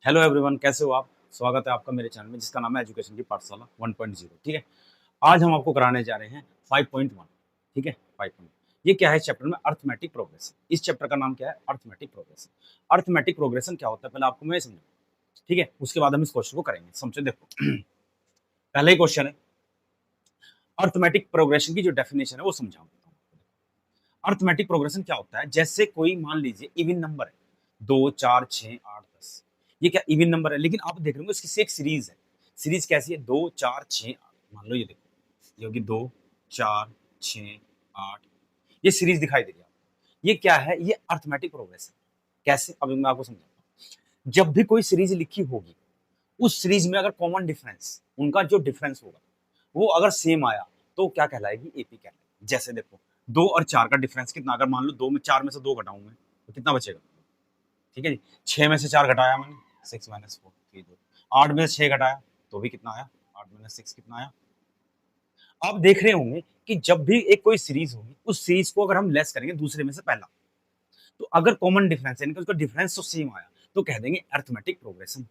Hello everyone, कैसे हो आप? स्वागत है आपका मेरे चैनल में जिसका नाम है एजुकेशन की पाठशाला 1.0। ठीक है, आज हम आपको कराने जा रहे हैं 5.1। ठीक है, 5. ये क्या है? चैप्टर में अर्थमेटिक प्रोग्रेशन। इस चैप्टर का नाम क्या है? Arithmetic progression. अर्थमेटिक प्रोग्रेशन क्या होता है पहले आपको मैं समझाऊं। ठीक है, उसके बाद हम इस क्वेश्चन को करेंगे। समझो, देखो पहला ही क्वेश्चन है, अर्थमेटिक प्रोग्रेशन की जो डेफिनेशन है वो समझाऊं। अर्थमेटिक प्रोग्रेशन क्या होता है? जैसे कोई मान लीजिए इवन नंबर है, 2 4 6 8 10। ये क्या इवन नंबर है? लेकिन आप देख रहे हो इसकी एक सीरीज है। सीरीज कैसी है? 2 4 6 8। मान लो ये देखो, ये होगी 2 4 6 8। ये सीरीज दिखाई दे रही है आपको। ये क्या है? ये अर्थमेटिक प्रोग्रेशन। कैसे? अब मैं आपको समझाता हूँ। जब भी कोई सीरीज लिखी होगी, उस सीरीज में अगर कॉमन डिफरेंस, उनका जो डिफरेंस होगा वो अगर सेम आया तो क्या कहलाएगी? एपी कहलाएगी। जैसे देखो, 2 और 4 का डिफरेंस कितना? अगर मान लो 4 में से 2 घटाऊं मैं तो कितना बचेगा? ठीक है जी, 6 में से 4 घटाया मैंने, 6 माइनस 4 3 2। 8 में से 6 घटाया तो भी कितना आया? 8 माइनस 6 कितना आया? आप देख रहे होंगे कि जब भी एक कोई सीरीज होगी, उस सीरीज को अगर हम लेस करेंगे दूसरे में से पहला, तो अगर कॉमन डिफरेंस यानी कि उसका डिफरेंस तो सेम आया तो कह देंगे अर्थमेटिक प्रोग्रेशन।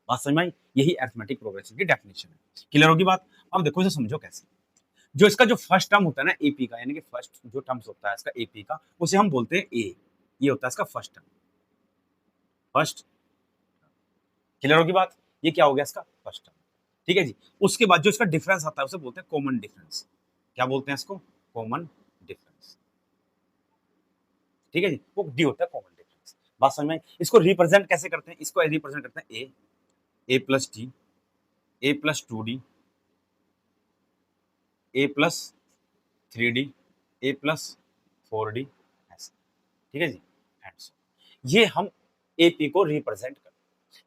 बात समझ में आई? यही अर्थमेटिक प्रोग्रेशन की डेफिनेशन है। क्लियर होगी बात? अब देखो इसे समझो कैसे। जो इसका जो फर्स्ट टर्म होता है ना एपी का, यानी कि फर्स्ट जो टर्म्स होता है इसका एपी का, उसे हम बोलते हैं ए। ये होता है इसका फर्स्ट टर्म। फर्स्ट, क्लियर होगी बात? ये क्या हो गया? इसका फर्स्ट टर्म। ठीक है जी। उसके बाद जो इसका डिफरेंस आता है उसे बोलते हैं कॉमन डिफरेंस। क्या बोलते हैं इसको? Common difference. ठीक है जी, वो डी होता है कॉमन डिफरेंस। बात समझ में आई? इसको रिप्रेजेंट कैसे करते हैं? इसको रिप्रेजेंट करते हैं ए प्लस डी, ए प्लस 2d, ए प्लस 3d, ए प्लस 4d, ऐसे। ठीक है जी, एंड सो ये हम एपी को रिप्रेजेंट करते हैं।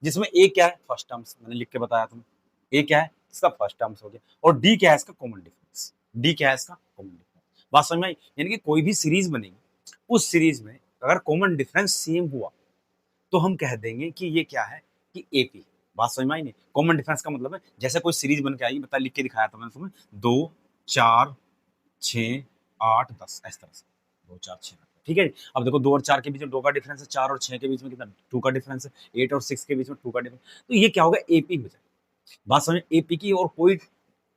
जिसमें ए क्या है? फर्स्ट टर्म्स, मैंने लिख के बताया तुम्हें। ए क्या है? इसका फर्स्ट टर्म्स हो गया। और डी क्या है? इसका कॉमन डिफरेंस। डी क्या है? इसका कॉमन डिफरेंस। बात समझ में आई? यानी कि कोई भी सीरीज बनेगी, उस सीरीज में अगर कॉमन डिफरेंस सेम हुआ तो हम कह देंगे कि ये क्या है? कि एपी। बात समझ में आई नहीं? कॉमन डिफरेंस का मतलब है जैसे कोई सीरीज बन के आएगी, बता लिख के दिखाया था मैंने तुम्हें, 2 4 6 8 10, इस तरह से 2 4 6 8। ठीक है, अब देखो 2 और 4 के बीच में 2 का डिफरेंस है, 4 और 6 के बीच में कितना? 2 का डिफरेंस है, 8 और 6 के बीच में 2 का डिफरेंस। तो ये क्या होगा? एपी हो जाएगा। बात समझ? एपी की और कोई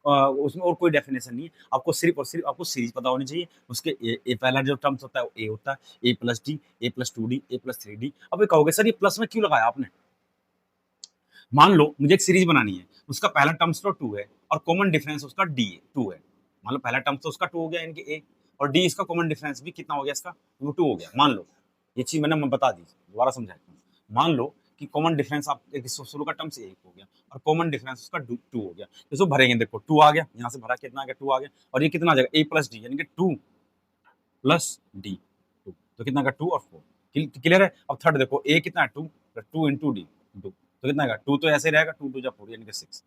उसमें और कोई डेफिनेशन नहीं है। आपको सिर्फ और सिर्फ आपको सीरीज पता होनी चाहिए। उसके ए पहला जो टर्म्स होता है वो ए होता है, ए प्लस डी, ए प्लस 2d, ए प्लस 3d। अब ये कहोगे सर ये प्लस में क्यों लगाया आपने? मान लो मुझे एक सीरीज बनानी है, उसका पहला टर्म्स तो 2 है और कॉमन डिफरेंस उसका डी है, 2 है। मान लो पहला टर्म्स तो उसका 2 हो गया, यानी कि ए, और डी इसका कॉमन डिफरेंस भी कितना हो गया? इसका वो 2 हो गया। मान लो ये चीज मैंने बता दी, दोबारा समझाता हूँ। मान लो कि कॉमन डिफरेंस आप शुरू का टर्म्स एक हो गया और कॉमन डिफरेंस उसका 2 हो गया। इसको भरेंगे, देखो 2 आ गया, यहाँ से भरा कितना आ गया? 2 आ गया। और ये कितना आ जाएगा? ए प्लस डी, यानी कि 2 प्लस डी 2, तो कितना का? 2 और 4। क्लियर है? अब थर्ड देखो, ए कितना है? 2, 2 इंटू डी 2, तो कितना का? 2 तो ऐसे ही रहेगा, 2 2 जा 4 यानी कि 6।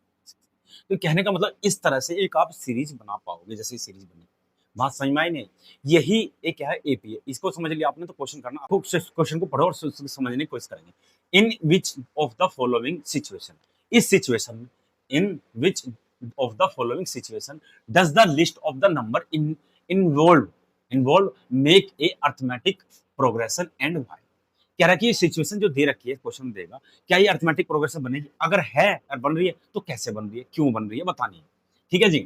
तो कहने का मतलब इस तरह से एक आप सीरीज बना पाओगे, जैसे सीरीज बनी। बात समझ में आई नहीं? यही एक क्या है? एपी है। इसको समझ लिया आपने तो क्वेश्चन करना, आपको क्वेश्चन को पढ़ो और समझने की कोशिश करेंगे। In which of the following situation, इस सिचुएशन में, in which of the following situation does the list of the number in involve involve make a arithmetic progression and why. कह रहा है कि ये सिचुएशन जो दे रखी है, क्वेश्चन देगा क्या ये अर्थमेटिक प्रोग्रेशन बनेगी? अगर है और बन रही है तो कैसे बन रही है, क्यों बन रही है, बतानी है। ठीक है जी,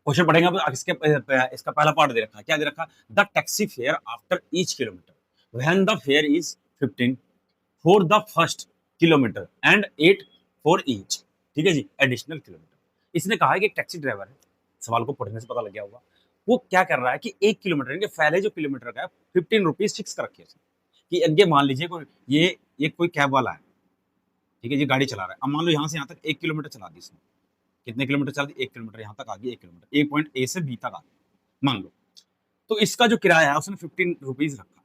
क्वेश्चन पढ़ेंगे। अब इसका पहला पार्ट दे रखा है, क्या दे रखा? The taxi fare after each kilometre when the fair is 15 for the first kilometre and 8 for each. ठीक है जी, एडिशनल किलोमीटर। इसने कहा है कि एक टैक्सी ड्राइवर है, सवाल को पढ़ने से पता लग गया होगा, वो क्या कर रहा है कि 1 किलोमीटर यानी कि पहले जो किलोमीटर का है 15 रुपीज फिक्स कर रखी है उसने। कि इनके मान लीजिए कोई ये कोई कैब वाला है, ठीक है, ये गाड़ी चला रहा है। अब मान लो यहाँ से यहाँ तक 1 किलोमीटर चला दी इसने। कितने किलोमीटर चला दी? 1 किलोमीटर। यहाँ तक आ गई 1 किलोमीटर, एक पॉइंट ए से बी तक आ गई मान लो। तो इसका जो किराया है उसने 15 रुपीज रखा।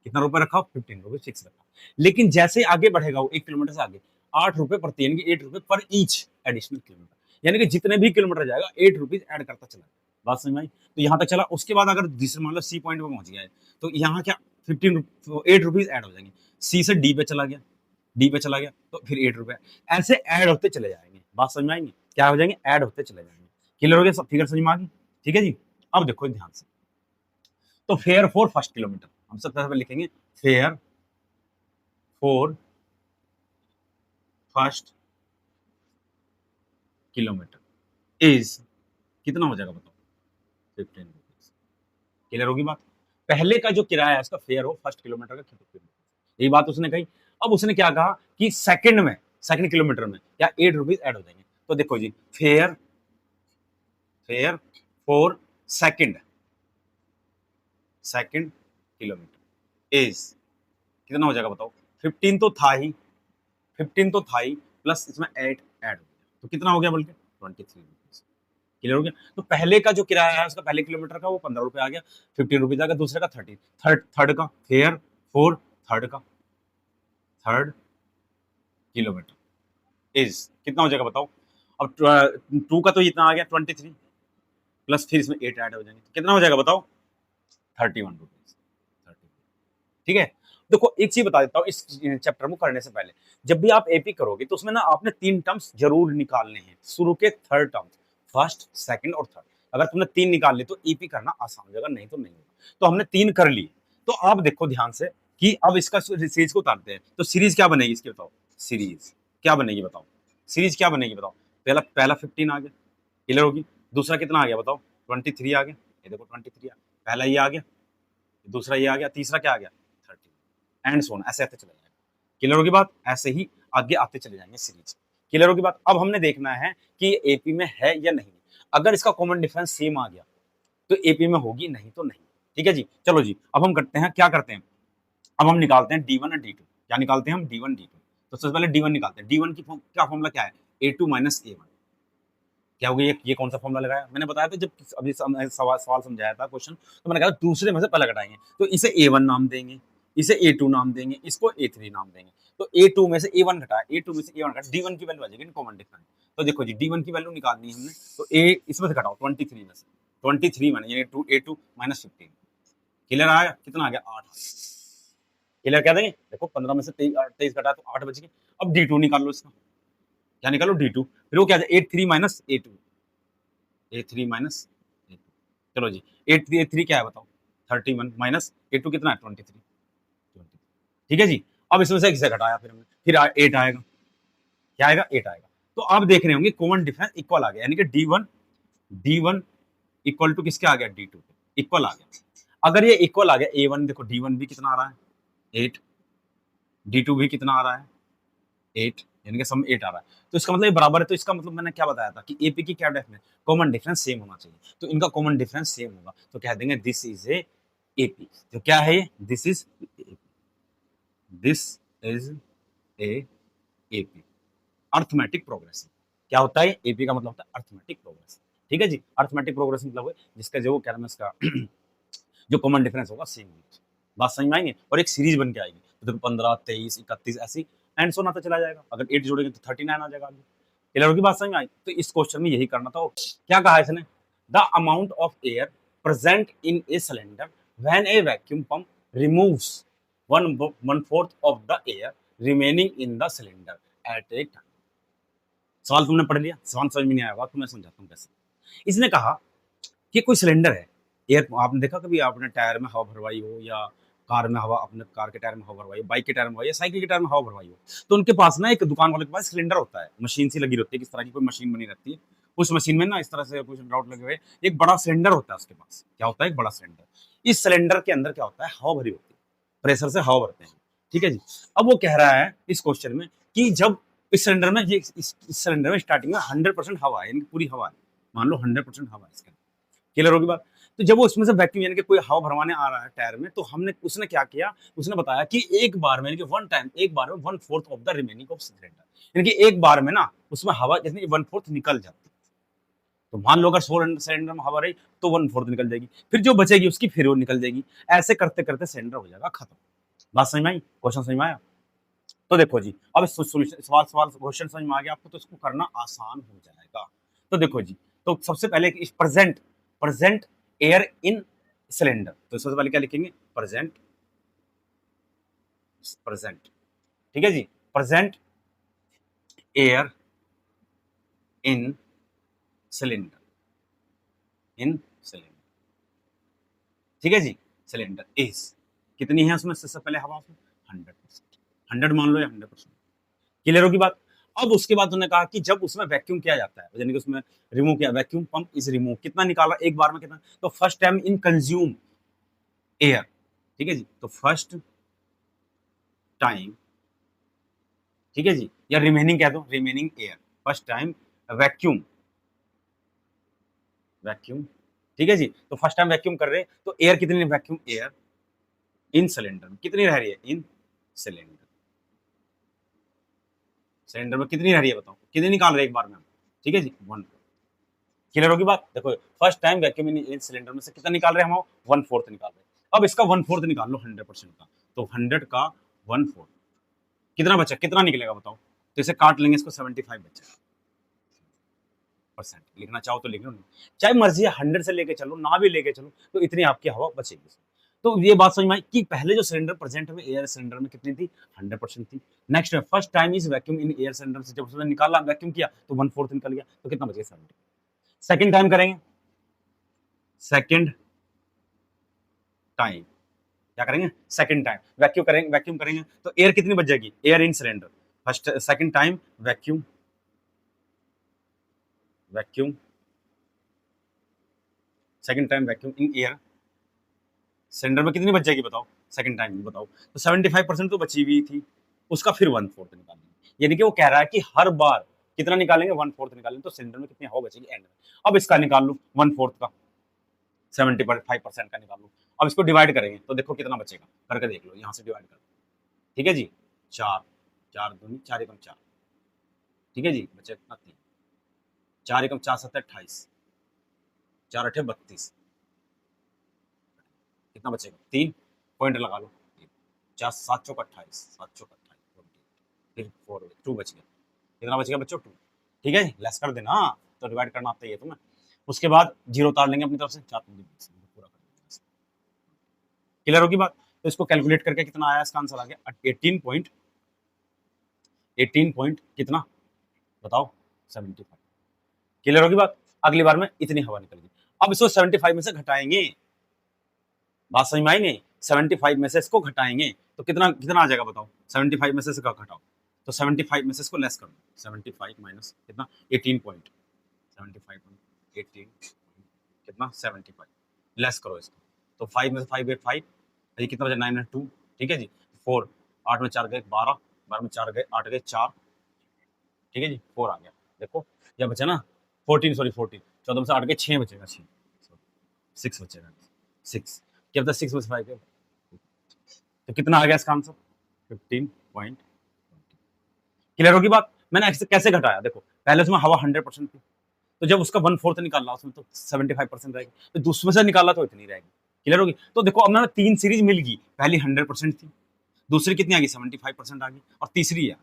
कितना रुपए रखा? 15 रुपए फिक्स रखा। लेकिन जैसे आगे बढ़ेगा वो 1 किलोमीटर से आगे, 8 रुपए प्रति, यानी कि 8 रुपए पर ईच एडिशनल किलोमीटर, यानी कि जितने भी किलोमीटर जाएगा 8 रुपीज ऐड करता चला। बात समझ में आई? तो यहाँ तक चला। उसके बाद अगर दूसरे मान लो सी पॉइंट पे पहुंच गया है तो यहाँ क्या 8 रुपीज ऐड हो जाएंगे। सी से डी पे चला गया, डी पे चला गया तो फिर 8 रुपए ऐसे ऐड होते चले जाएंगे। बात समझ में आएंगे? क्या हो जाएंगे? ऐड होते चले जाएंगे। क्लियर हो गया? सब फिगर समझ में आ गई? ठीक है जी। अब देखो ध्यान से, तो फेयर फॉर फर्स्ट किलोमीटर हम सबसे पहले लिखेंगे fair for first kilometre is कितना हो जाएगा बताओ, 15 रुपीज। क्लियर होगी बात। पहले का जो किराया है उसका फेयर हो फर्स्ट किलोमीटर का 15 रुपीज, यही बात उसने कही। अब उसने क्या कहा कि सेकंड में, सेकंड किलोमीटर में क्या 8 रुपीज ऐड हो जाएंगे। तो देखो जी, fare fare for second second kilometre is कितना हो जाएगा बताओ, 15 तो था ही, 15 तो था ही, प्लस इसमें 8 ऐड हो गया, तो कितना हो गया बल्कि 23 रुपीज। क्लियर हो गया। तो पहले का जो किराया है उसका पहले किलोमीटर का वो 15 रुपए आ गया, 15 रुपीज आ गया, दूसरे का 30, थर्ड का फेयर फोर, थर्ड का थर्ड किलोमीटर इज कितना हो जाएगा बताओ। अब 2 का तो इतना आ गया 23, प्लस फिर इसमें 8 ऐड हो जाएंगे, तो कितना हो जाएगा बताओ, 31 रुपीज। ठीक है। देखो एक चीज बता देता हूँ इस चैप्टर को करने से पहले, जब भी आप एपी करोगे तो उसमें ना आपने 3 टर्म्स जरूर निकालने हैं शुरू के, थर्ड टर्म, फर्स्ट सेकंड और थर्ड। अगर तुमने 3 निकाल ली तो ईपी करना आसान हो जाएगा, नहीं तो नहीं होगा। तो हमने 3 कर लिए। तो आप देखो ध्यान से कि अब इसका सीरीज को उतारते हैं, तो सीरीज क्या बनेगी इसकी बताओ, सीरीज क्या बनेगी बताओ, सीरीज क्या बनेगी बताओ। पहला पहला 15 आ गया, क्लियर होगी। दूसरा कितना आ गया बताओ, 23 आ गया, ये देखो 23 आ गया, पहला ये आ गया, दूसरा ये आ गया, तीसरा क्या आ गया 30, एंड सो ऑन, ऐसे आते चले जाएंगे। क्लियर होगी बात। ऐसे ही आगे आते चले जाएंगे सीरीज। क्लियर होगी बात। अब हमने देखना है कि एपी में है या नहीं। अगर इसका कॉमन डिफरेंस सेम आ गया तो एपी में होगी, नहीं तो नहीं। ठीक है जी। चलो जी, अब हम करते हैं, क्या करते हैं, अब हम निकालते हैं D1 और D2। क्या निकालते हैं हम, D1 D2। तो सबसे पहले D1 निकालते हैं। D1 की क्या फॉर्मूला क्या है, A2 माइनस A1। क्या हो गया, ये कौन सा फॉर्मूला लगाया, मैंने बताया था जब अभी सवाल समझाया था क्वेश्चन, तो मैंने कहा दूसरे में से पहले घटाएंगे, तो इसे A1 नाम देंगे, इसे A2 नाम देंगे, इसको A3 नाम देंगे। तो A2 में से A1 घटाया, A2 में से A1 घटाया, D1 की वैल्यू आ जाएगी कॉमन डिफरेंस। तो देखो जी, D1 की वैल्यू निकालनी है हमने, तो A इसमें से घटाओ 23 में से, 23 माइनस यानी A2 माइनस 15। क्लियर आया, कितना आ गया 8। क्लियर क्या देंगे, देखो 15 में से 23 घटाया तो 8 बच गए। अब D2 निकाल लो इसका, क्या निकालो D2, फिर वो क्या है 83 minus A2, A3 minus A2। चलो जी, A3 क्या है बताओ, 31 माइनस A2 कितना है 23। ठीक है जी। अब इसमें से किसे घटाया फिर हमने, फिर 8 आएगा, क्या आएगा 8 आएगा। तो आप देख रहे होंगे कॉमन डिफरेंस इक्वल आ गया, यानी कि D1 इक्वल टू किसके आ गया, D2 इक्वल आ गया। अगर ये इक्वल आ गया, A1 देखो D1 भी कितना आ रहा है 8, D2 भी कितना आ रहा है 8, यानी कि सम 8 आ रहा है, तो इसका मतलब ये बराबर है। तो इसका मतलब मैंने क्या बताया था कि एपी की क्या डेफिनेशन, कॉमन डिफरेंस सेम होना चाहिए, तो इनका कॉमन डिफरेंस सेम होगा, तो कह देंगे दिस इज ए एपी। तो क्या है ये, this is a AP, arithmetic progression. क्या होता है एपी का मतलब होता है अर्थमेटिक प्रोग्रेशन। ठीक है जी। अर्थमेटिक प्रोग्रेशन मतलब है जिसका जो क्या नाम है इसका जो कॉमन डिफरेंस होगा सेम होगा। बात समझ में आएंगे, और एक सीरीज बन के आएगी, तो देखो 15 23 31 ऐसी एंड सो आता चला जाएगा। अगर 8 जोड़ेंगे तो 39 आ जाएगा आगे। क्लियर होगी बात समझ में आई। तो इस क्वेश्चन में यही करना था। क्या कहा इसने, the amount of air present in a cylinder when A vacuum pump removes 1/4 of the air remaining in the cylinder eight A time. सवाल तुमने पढ़ लिया, सवाल समझ में नहीं आया तो मैं समझाता हूँ कैसे। इसने कहा कि कोई सिलेंडर है, एयर, आपने देखा कभी आपने टायर में हवा भरवाई हो, या कार में हवा, अपने कार के टायर में हवा भरवाई हो, बाइक के टायर में हवा, या साइकिल के टायर में हवा भरवाई हो, तो उनके पास ना एक दुकान वाले के पास सिलेंडर होता है, मशीन सी लगी रहती है, किस तरह की कोई मशीन बनी रहती है, उस मशीन में ना इस तरह से कुछ ड्राउट लगे हुए एक बड़ा सिलेंडर होता है उसके पास। क्या होता है, एक बड़ा सिलेंडर। इस सिलेंडर के अंदर क्या होता है, हवा भरी होती है, प्रेशर से हवा भरते हैं। ठीक है जी। अब वो कह रहा है इस क्वेश्चन में कि जब इस सिलेंडर में ये इस सिलेंडर में स्टार्टिंग में 100% हवा है, यानी पूरी हवा है, मान लो 100% हवा है इसके अंदर। क्लियर होगी बात। तो जब वो उसमें से वैक्यूम यानी कि कोई हवा भरवाने आ रहा है टायर में, तो हमने उसने क्या किया, उसने बताया कि एक बार में, यानी कि वन टाइम, एक बार में 1/4 of the remaining of cylinder, यानी कि एक बार में ना उसमें हवा जितनी 1/4 निकल जाती है। तो मान लो अगर 100 सिलेंडर में हवा रही तो 1/4 निकल जाएगी, फिर जो बचेगी उसकी फिर वो निकल जाएगी। ऐसे करते करते सिलेंडर हो जाएगा खत्म। बात समझ में आई, क्वेश्चन समझ में आया। तो देखो जी, अब सवाल सवाल क्वेश्चन समझ में आ गया आपको, तो इसको करना आसान हो जाएगा। तो देखो जी, तो सबसे पहले present present air in cylinder, तो सबसे पहले क्या लिखेंगे, प्रेजेंट प्रेजेंट। ठीक है जी, present air in cylinder, in cylinder. ठीक है जी। सिलेंडर इज कितनी है उसमें सबसे पहले हवा, 100%, 100 मान लो या 100%। क्लियर होगी बात। अब उसके बाद उन्होंने कहा कि जब उसमें वैक्यूम किया जाता है, यानी कि उसमें रिमूव किया, वैक्यूम पंप इज रिमूव, कितना निकाला एक बार में कितना, तो first time in consume air, ठीक है जी, तो फर्स्ट टाइम, ठीक है जी, या रिमेनिंग कह दो, remaining air, first time vacuum, vacuum, ठीक है जी, तो फर्स्ट टाइम वैक्यूम कर रहे हैं, तो एयर कितनी, वैक्यूम एयर इन सिलेंडर में कितनी रह रही है, इन सिलेंडर, सिलेंडर में कितनी रह रही है बताओ, कितनी निकाल रहे हैं एक बार में हम, ठीक है जी, 1। क्लियर होगी बात, देखो first time vacuum in cylinder में से कितना निकाल रहे हैं हम, 1/4 निकाल रहे हैं। अब इसका 1/4 निकाल लो 100% का, तो 100 का 1/4 कितना बचा, कितना निकलेगा बताओ, तो इसे काट लेंगे, इसको 75 बचेगा परसेंट, लिखना चाहो तो लिख लो, नहीं चाहे मर्जी है 100 से लेके चलो, ना भी लेके चलो, तो इतनी आपकी हवा बचेगी। तो ये बात समझ में आई कि पहले जो सिलेंडर प्रेजेंट में एयर सिलेंडर में कितनी थी, 100% थी। Next first time is vacuum in air cylinder से, जब उसने निकाला वैक्यूम किया तो 1/4 निकल गया, तो कितना बचेगा 70। सेकेंड टाइम करेंगे, सेकेंड टाइम क्या करेंगे, सेकेंड टाइम वैक्यूम करेंगे, वैक्यूम करेंगे तो एयर कितनी बच जाएगी, air in cylinder, first second time vacuum, vacuum, second time vacuum in air cylinder में कितनी बच जाएगी बताओ, सेकंड टाइम में बताओ, तो 75% तो बची हुई थी, उसका फिर 1/4 निकालेंगे, यानी कि वो कह रहा है कि हर बार कितना निकालेंगे, 1/4 निकालेंगे, तो सिलेंडर में कितनी हवा बचेगी एंड में। अब इसका निकाल लो 1/4 का, 75% का निकाल लो, अब इसको डिवाइड करेंगे तो देखो कितना बचेगा, करके देख लो, यहाँ से डिवाइड कर, ठीक है जी, 4, 4 दूनी 4 एकम 4, ठीक है जी, बचे कितना 3, 4 एकम 4 7 28, 4 8 32, कितना बचेगा, 3 पॉइंट लगा लो, 4 7 चौक 28, 7 चौक 28, फिर 4 2 बच गया, कितना बच गया बच्चों 2, ठीक है, लेस कर देना, तो डिवाइड करना आता है तुम्हें, उसके बाद जीरो उतार लेंगे अपनी तरफ से, 4 पूरा कर देंगे, क्लियर होगी बात। तो इसको कैलकुलेट करके कितना आया, इसका आंसर आ गया 18 पॉइंट, 18 पॉइंट कितना बताओ 75, क्लियर होगी बात। अगली बार में इतनी हवा निकलेगी, अब इसको 75 में से घटाएंगे, बात समझ में आई नहीं, 75 में से इसको घटाएंगे तो कितना कितना आ जाएगा बताओ, 75 में से इसका घटाओ, तो 75 में से इसको लेस कर दो, 75 माइनस कितना 18 पॉइंट, 75 18 कितना 75, लेस करो इसको, तो 5 में से 5 गए 5, ये कितना बचा 9 में 2, ठीक है जी, 4 8 में 4 गए 12, 12 में 4 गए 8 गए 4, ठीक है जी, 4 आ गया, देखो यह बचा ना 14, सॉरी 14, 14 में से 8 गए 6 बचेगा, 6 6 बचेगा, 6 क्या बता 6 में से 5 गए, तो कितना आ गया इसका आंसर 15 पॉइंट। क्लियर होगी बात। मैंने ऐसे कैसे घटाया, देखो पहले उसमें हवा 100% थी, तो जब उसका 1/4 निकाला उसमें तो 75% रहेगी, तो दूसरे से निकाला तो इतनी रहेगी, क्लियर होगी। तो देखो अब मैं 3 सीरीज मिल गई, पहली 100% थी, दूसरी कितनी आ गई 75% आ गई, और तीसरी है,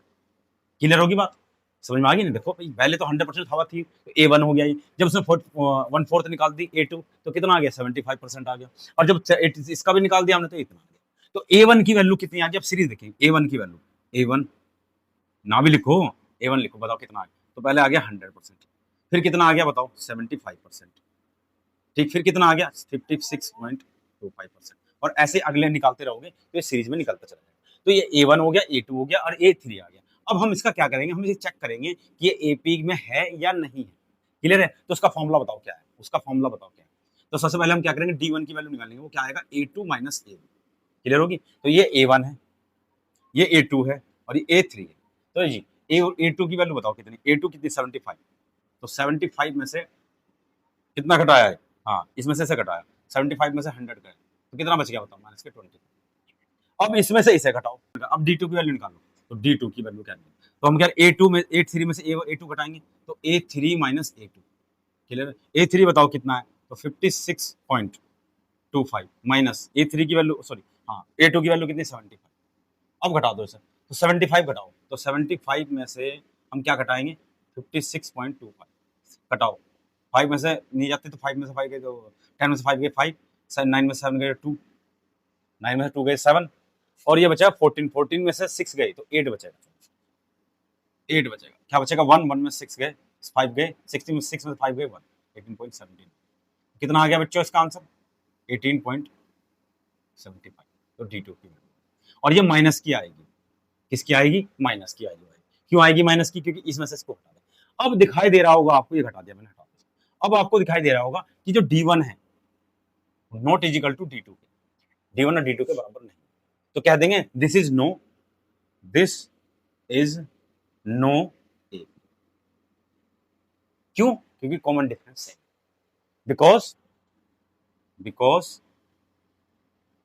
क्लियर होगी बात, समझ में आ गई ना। देखो भाई पहले तो 100% हवा थी, तो A1 हो गया ये, जब उसने 1/4 निकाल दी A2 तो कितना आ गया 75% आ गया, और जब इसका भी निकाल दिया हमने तो इतना आ गया। तो A1 की वैल्यू कितनी आ गई, अब सीरीज देखें A1 की वैल्यू, A1 ना भी लिखो, A1 लिखो, बताओ कितना आ गया, तो पहले आ गया 100%, फिर कितना आ गया बताओ 75%, ठीक, फिर कितना आ गया 56.25%, और ऐसे अगले निकालते रहोगे तो ये सीरीज में निकलता चला जाएगा। तो ये A1 हो गया, A2 हो गया और A3 आ गया। अब हम इसका क्या करेंगे, हम इसे चेक करेंगे कि ये एपी में है या नहीं है, क्लियर है। तो उसका फॉर्मूला बताओ क्या है, उसका फॉर्मूला बताओ क्या है। तो सबसे पहले हम क्या करेंगे, D1 की वैल्यू निकालेंगे, वो क्या आएगा A2 माइनस A1, क्लियर होगी। तो ये A1 है, ये A2 है और ये A3 है। तो जी A2 की वैल्यू बताओ कितनी, A2 कितनी 75, तो 75 में से कितना घटाया है, हाँ इसमें से घटाया 75 में से 100 गए तो कितना बच गया बताओ, माइनस के 20। अब इसमें से इसे घटाओ, अब D2 की वैल्यू निकालो, तो D2 की वैल्यू क्या है, तो हम क्या A2 में A3 में से A2 घटाएंगे, तो A3 माइनस A2, क्लियर है। A3 बताओ कितना है, तो 56.25 माइनस A3 की वैल्यू, सॉरी हाँ A2 की वैल्यू कितनी 75, अब घटा दो इसे, तो 75 घटाओ, तो 75 में से हम क्या घटाएंगे 56.25, घटाओ 5 में से नहीं जाते तो 5 में से 5 गए, तो 10 में से 5 गए 5, 9 में से 7 गए 2, 9 में से 2 गए 7, और ये बचा 14, 14 में से 6 गए तो 8 बचेगा, 8 बचेगा, क्या बचेगा 1, 1 में 6 गए 5 गए, 16 में 6 में 5 गए 1, 18.17, कितना आ गया बच्चों इसका आंसर 18.75, तो D2 की वैल्यू, और ये माइनस की आएगी, किसकी आएगी, माइनस की आएगी भाई, क्यों आएगी माइनस की? क्योंकि इसमें से इसको हटा दे। अब दिखाई दे रहा होगा आपको, ये घटा दिया मैंने, हटा दिया। अब आपको दिखाई दे रहा होगा कि जो D1 है नॉट इजिकल टू D2 के, D1 और D2 के बराबर नहीं, तो कह देंगे this is no, this is no A. क्यों? क्योंकि कॉमन डिफरेंस है, because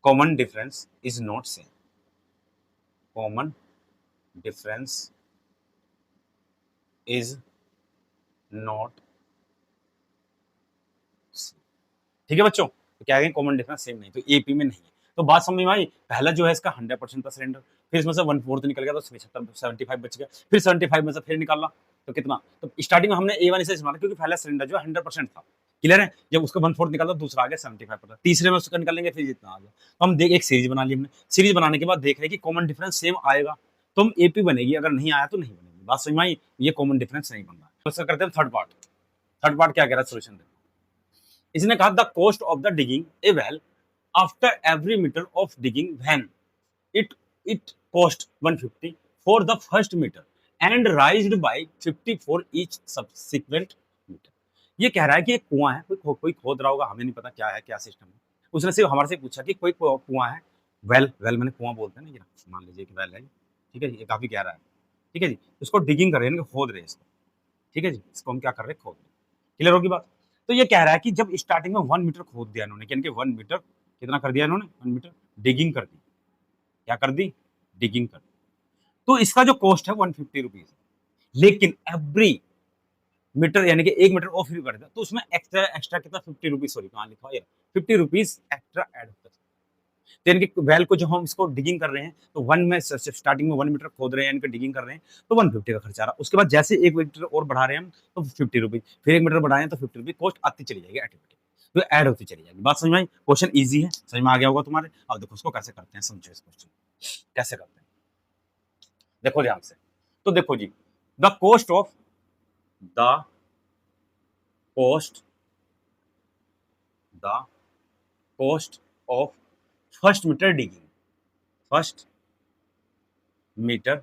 common difference is not same, common difference is not, ठीक है बच्चों, तो क्या है कॉमन डिफरेंस सेम नहीं, तो एपी में नहीं है। तो बात समझ में आई, पहला जो है इसका 100% था सिलेंडर, फिर इसमें से 1/4 निकल गया तो 75 बच गया, फिर 75 में से फिर निकाला तो कितना, तो स्टार्टिंग में हमने A1 इसे इस्तेमाल क्योंकि पहला सिलेंडर जो 100% था, क्लियर है, जब उसका 1/4 निकाला दूसरा आ गया 75%, तीसरे में उसका निकालेंगे फिर जितना आ गया, तो हम देख एक सीरीज बना ली हमने, सीरीज बनाने के बाद देख रहे कि कॉमन डिफरेंस सेम आएगा तो हम एपी बनेगी, अगर नहीं आया तो नहीं बनेगी। बात समझ में आई, ये कॉमन डिफरेंस नहीं बन रहा है। तो इसका करते हैं थर्ड पार्ट। थर्ड पार्ट क्या कह रहा है, सोल्यूशन देखो। इसने कहा the cost of the digging a well after every metre of digging when it it cost 150 for the first metre and raised by 50 for each subsequent metre. ये कह रहा है कि एक कुआं है, कोई खोद रहा होगा, हमें नहीं पता क्या है, क्या सिस्टम है, उसने सिर्फ हमारे से पूछा कि कोई कुआं है, वेल मैंने कुआं बोलते हैं ना, ये मान लीजिए कि वेल है, ठीक है जी, ये काफी गहरा है, ठीक है जी, इसको डिगिंग कर रहे हैं, खोद रहे हैं इसको, ठीक है जी, इसको हम क्या कर रहे हैं, खोद रहे हैं, क्लियर होगी बात। तो ये कह रहा है कि जब स्टार्टिंग में 1 मीटर खोद दिया इन्होंने, यानी कि 1 मीटर कितना कर दिया इन्होंने, 1 मीटर डिगिंग कर दी, क्या कर दी, डिगिंग कर दी, तो इसका जो कॉस्ट है 150 रुपीज, लेकिन एवरी मीटर यानी कि 1 मीटर ऑफ कर दिया तो उसमें एक्स्ट्रा कितना 50 रुपीज, सॉरी कहाँ लिखा है, 50 रुपीज एक्स्ट्रा ऐड होता है। तो यानी कि वेल को जो हम इसको डिगिंग कर रहे हैं तो वन में स्टार्टिंग में 1 मीटर खोद रहे हैं, यानी कि डिगिंग कर रहे हैं तो 150 का खर्चा आ रहा, उसके बाद जैसे 1 मीटर और बढ़ा रहे हैं हम तो 50 रुपीज, फिर 1 मीटर बढ़ाए तो 50 रुपीज, कॉस्ट आती चली जाएगी ऑटोमेटिक, तो ऐड होती चली जाएगी। बात समझ में आई, क्वेश्चन इजी है, समझ में आ गया होगा तुम्हारे। अब देखो उसको कैसे करते हैं, समझो इस क्वेश्चन कैसे करते हैं, देखो ध्यान से। तो देखो जी, the cost of the cost the cost of first metre digging, first metre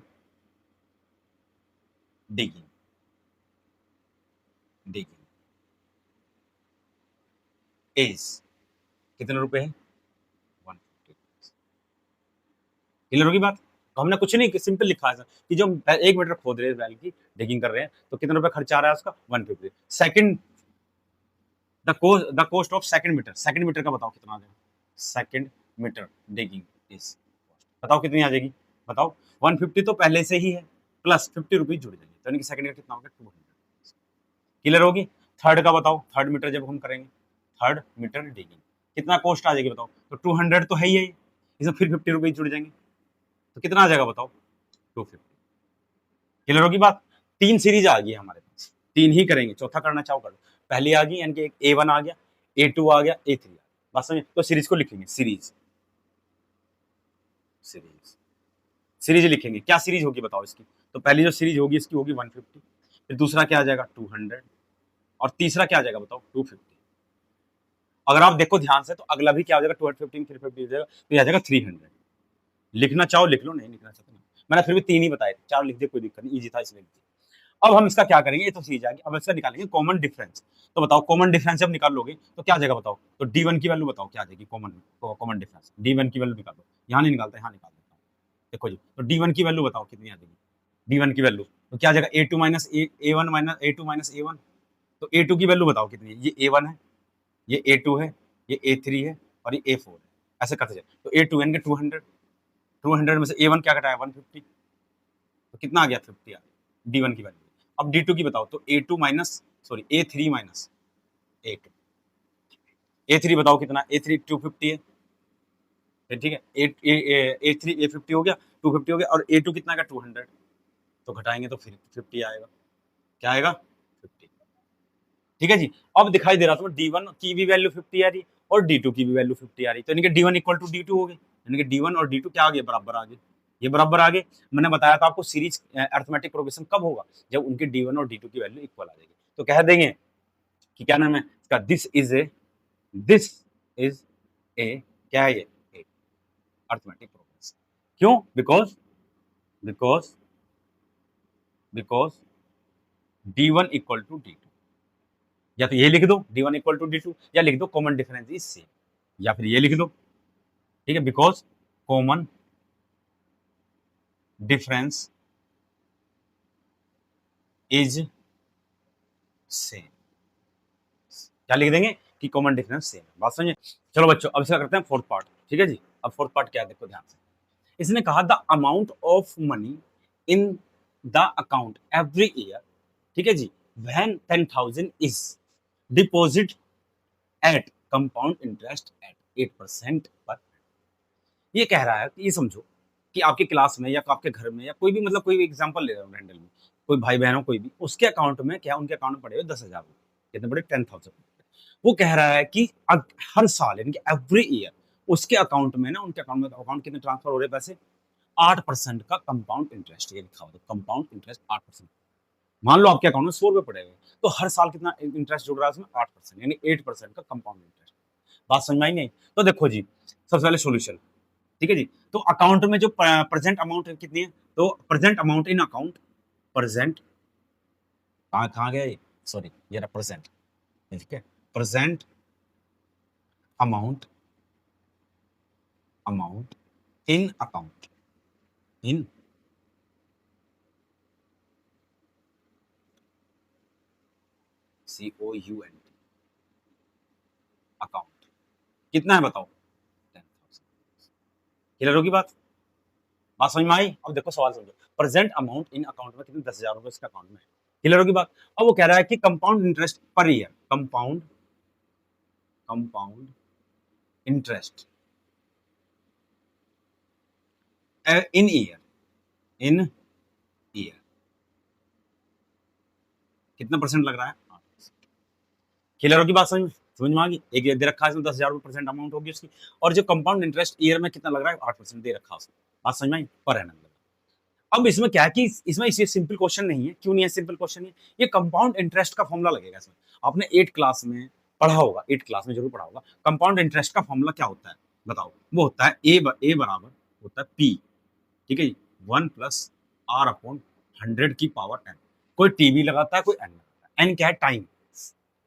digging digging is कितने रुपए है, 150। क्लियर होगी बात। तो हमने कुछ नहीं सिंपल लिखा है कि जो 1 मीटर खोद रहे हैं वेल की डिगिंग कर रहे हैं तो कितने रुपए खर्चा आ रहा है उसका, 150। Second the cost of second metre का बताओ कितना आ जाएगा, सेकंड मीटर डिगिंग इज, बताओ कितनी आ जाएगी, बताओ 150 तो पहले से ही है प्लस 50 रुपीज जुड़ जाएगी, तो यानी कि सेकंड का कितना होगा, 200। क्लियर होगी। थर्ड का बताओ, थर्ड मीटर जब हम करेंगे, थर्ड मीटर डिगिंग कितना कॉस्ट आ जाएगी बताओ, तो 200 तो है ही है, इसमें फिर 50 रुपीज जुड़ जाएंगे तो कितना आ जाएगा बताओ, 250। क्लियर होगी बात। 3 सीरीज आ गई हमारे पास, 3 ही करेंगे, चौथा करना चाहो कर लो। पहली आ गई यानी कि A1 आ गया, A2 आ गया, A3 आ गया, बात समझे। तो सीरीज को लिखेंगे, सीरीज सीरीज सीरीज लिखेंगे, क्या सीरीज होगी बताओ इसकी, तो पहली जो सीरीज होगी इसकी होगी 150, फिर दूसरा क्या आ जाएगा 200, और तीसरा क्या आ जाएगा बताओ 250। अगर आप देखो ध्यान से तो अगला भी क्या हो जाएगा, 215 फिर 50 हो जाएगा, तो ये आ जाएगा 300। लिखना चाहो लिख लो, नहीं लिखना चाहते ना, मैंने फिर भी 3 ही बताए, 4 लिख दिए कोई दिक्कत नहीं, इजी था इसलिए लिख दिया। अब हम इसका क्या करेंगे, ये तो सीरीज आ गई, अब इसका निकालेंगे कॉमन डिफरेंस। तो बताओ कॉमन डिफरेंस जब निकाल लोगे तो क्या आ जाएगा बताओ, तो D1 की वैल्यू बताओ क्या आ जाएगी, कॉमन डिफरेंस D1 की वैल्यू निकालो, यहाँ नहीं निकालते, यहाँ निकाल देता हूँ, देखो जी, तो D1 की वैल्यू बताओ कितनी आ जाएगी, D1 की वैल्यू तो क्या आ जाएगा, A2 minus A1 minus A2 minus A1, तो A2 की वैल्यू बताओ कितनी है, ये A1 है, ये A2 है, ये A3 है और ये A4 है, ऐसे करते जाए, तो A2 यानी कि 200, 200 में से A1 क्या घटाया 150, तो कितना आ गया 50 आ गया D1 की वैल्यू। अब D2 की बताओ, तो A2 minus sorry A3 minus A2, A3 बताओ कितना, A3 250 है, फिर ठीक है, A3 A50 हो गया, 250 हो गया, और A2 कितना का 200, तो घटाएंगे तो फिर 50 आएगा, क्या आएगा 50। ठीक है जी। अब दिखाई दे रहा था D1 की भी वैल्यू 50 आ रही और D2 की भी वैल्यू 50 आ रही, तो यानी कि D1 इक्वल टू D2 हो गए, यानी कि D1 और D2 क्या आ गए, बराबर आ गए, ये बराबर आ गए। मैंने बताया था आपको सीरीज अरिथमेटिक प्रोग्रेशन कब होगा, जब उनके D1 और D2 की वैल्यू इक्वल आ जाएगी, तो कह देंगे कि क्या नाम है इसका, दिस इज ए क्या है ये अरिथमेटिक प्रोग्रेशन। क्यों, because because because D1 equal to D2, या तो ये लिख दो D1 इक्वल टू D2, या लिख दो कॉमन डिफरेंस इज सेम, या फिर ये लिख दो, ठीक है, because common difference is same. क्या लिख देंगे कि कॉमन डिफरेंस सेम है, बात समझे। चलो बच्चों अब इसका करते हैं फोर्थ पार्ट, ठीक है जी। अब फोर्थ पार्ट क्या है देखो ध्यान से, इसने कहा the amount of money in the account every year, ठीक है जी, when 10,000 is deposit at compound interest at 8% पर। ये कह रहा है कि ये समझो कि आपकी क्लास में या आपके घर में या कोई भी, मतलब कोई भी एग्जांपल ले रहा हूँ रैंडम में, कोई भाई बहन हो कोई भी, उसके अकाउंट में क्या, उनके अकाउंट में पड़े हुए 10,000 रुपए, कितने पड़े 10,000। वो कह रहा है कि हर साल यानी कि एवरी ईयर उसके अकाउंट में ना, उनके अकाउंट में अकाउंट कितने ट्रांसफर हो रहे पैसे, 8% का कंपाउंड इंटरेस्ट, ये लिखा हुआ है कंपाउंड इंटरेस्ट 8%। मान लो आपके अकाउंट में 100 रुपए पड़े हुए, तो हर साल कितना इंटरेस्ट जुड़ रहा है उसमें 8%, यानी 8% का कंपाउंड इंटरेस्ट। बात समझ में आई नहीं? तो देखो जी सबसे पहले सोल्यूशन, ठीक है जी। तो अकाउंट में जो प्रेजेंट अमाउंट है कितनी है, तो present amount in account, present कहाँ गया ये, सॉरी ये रहा प्रेजेंट, ठीक है, present amount, amount in account, in COUNT account कितना है बताओ, 10,000। क्लियर होगी बात, बात समझ में आई? अब देखो सवाल समझो, प्रेजेंट अमाउंट इन अकाउंट में कितने 10,000 रुपए इसके अकाउंट में है। क्लियर होगी बात। अब वो कह रहा है कि compound interest per year, compound, compound interest in year, in year कितना परसेंट लग रहा है, 8%। क्लियर होगी बात, समझ में आ गई। एक दे रखा है इसमें 10,000 रुपए प्रेजेंट अमाउंट होगी उसकी, और जो कंपाउंड इंटरेस्ट ईयर में कितना लग रहा है 8% दे रखा है उसमें। बात समझ में आई, पर एनम। अब इसमें क्या है कि इसमें ये सिंपल क्वेश्चन नहीं है, क्यों नहीं है सिंपल क्वेश्चन, ये कंपाउंड इंटरेस्ट का फॉर्मूला लगेगा इसमें। आपने 8 क्लास में पढ़ा होगा, 8 क्लास में जरूर पढ़ा होगा, कंपाउंड इंटरेस्ट का फॉर्मूला क्या होता है बताओ। वो होता है ए बराबर होता है पी, ठीक है, 1 प्लस आर अपॉन 100 की पावर एन। कोई टी भी लगाता है, कोई एन लगाता है। एन क्या है, टाइम।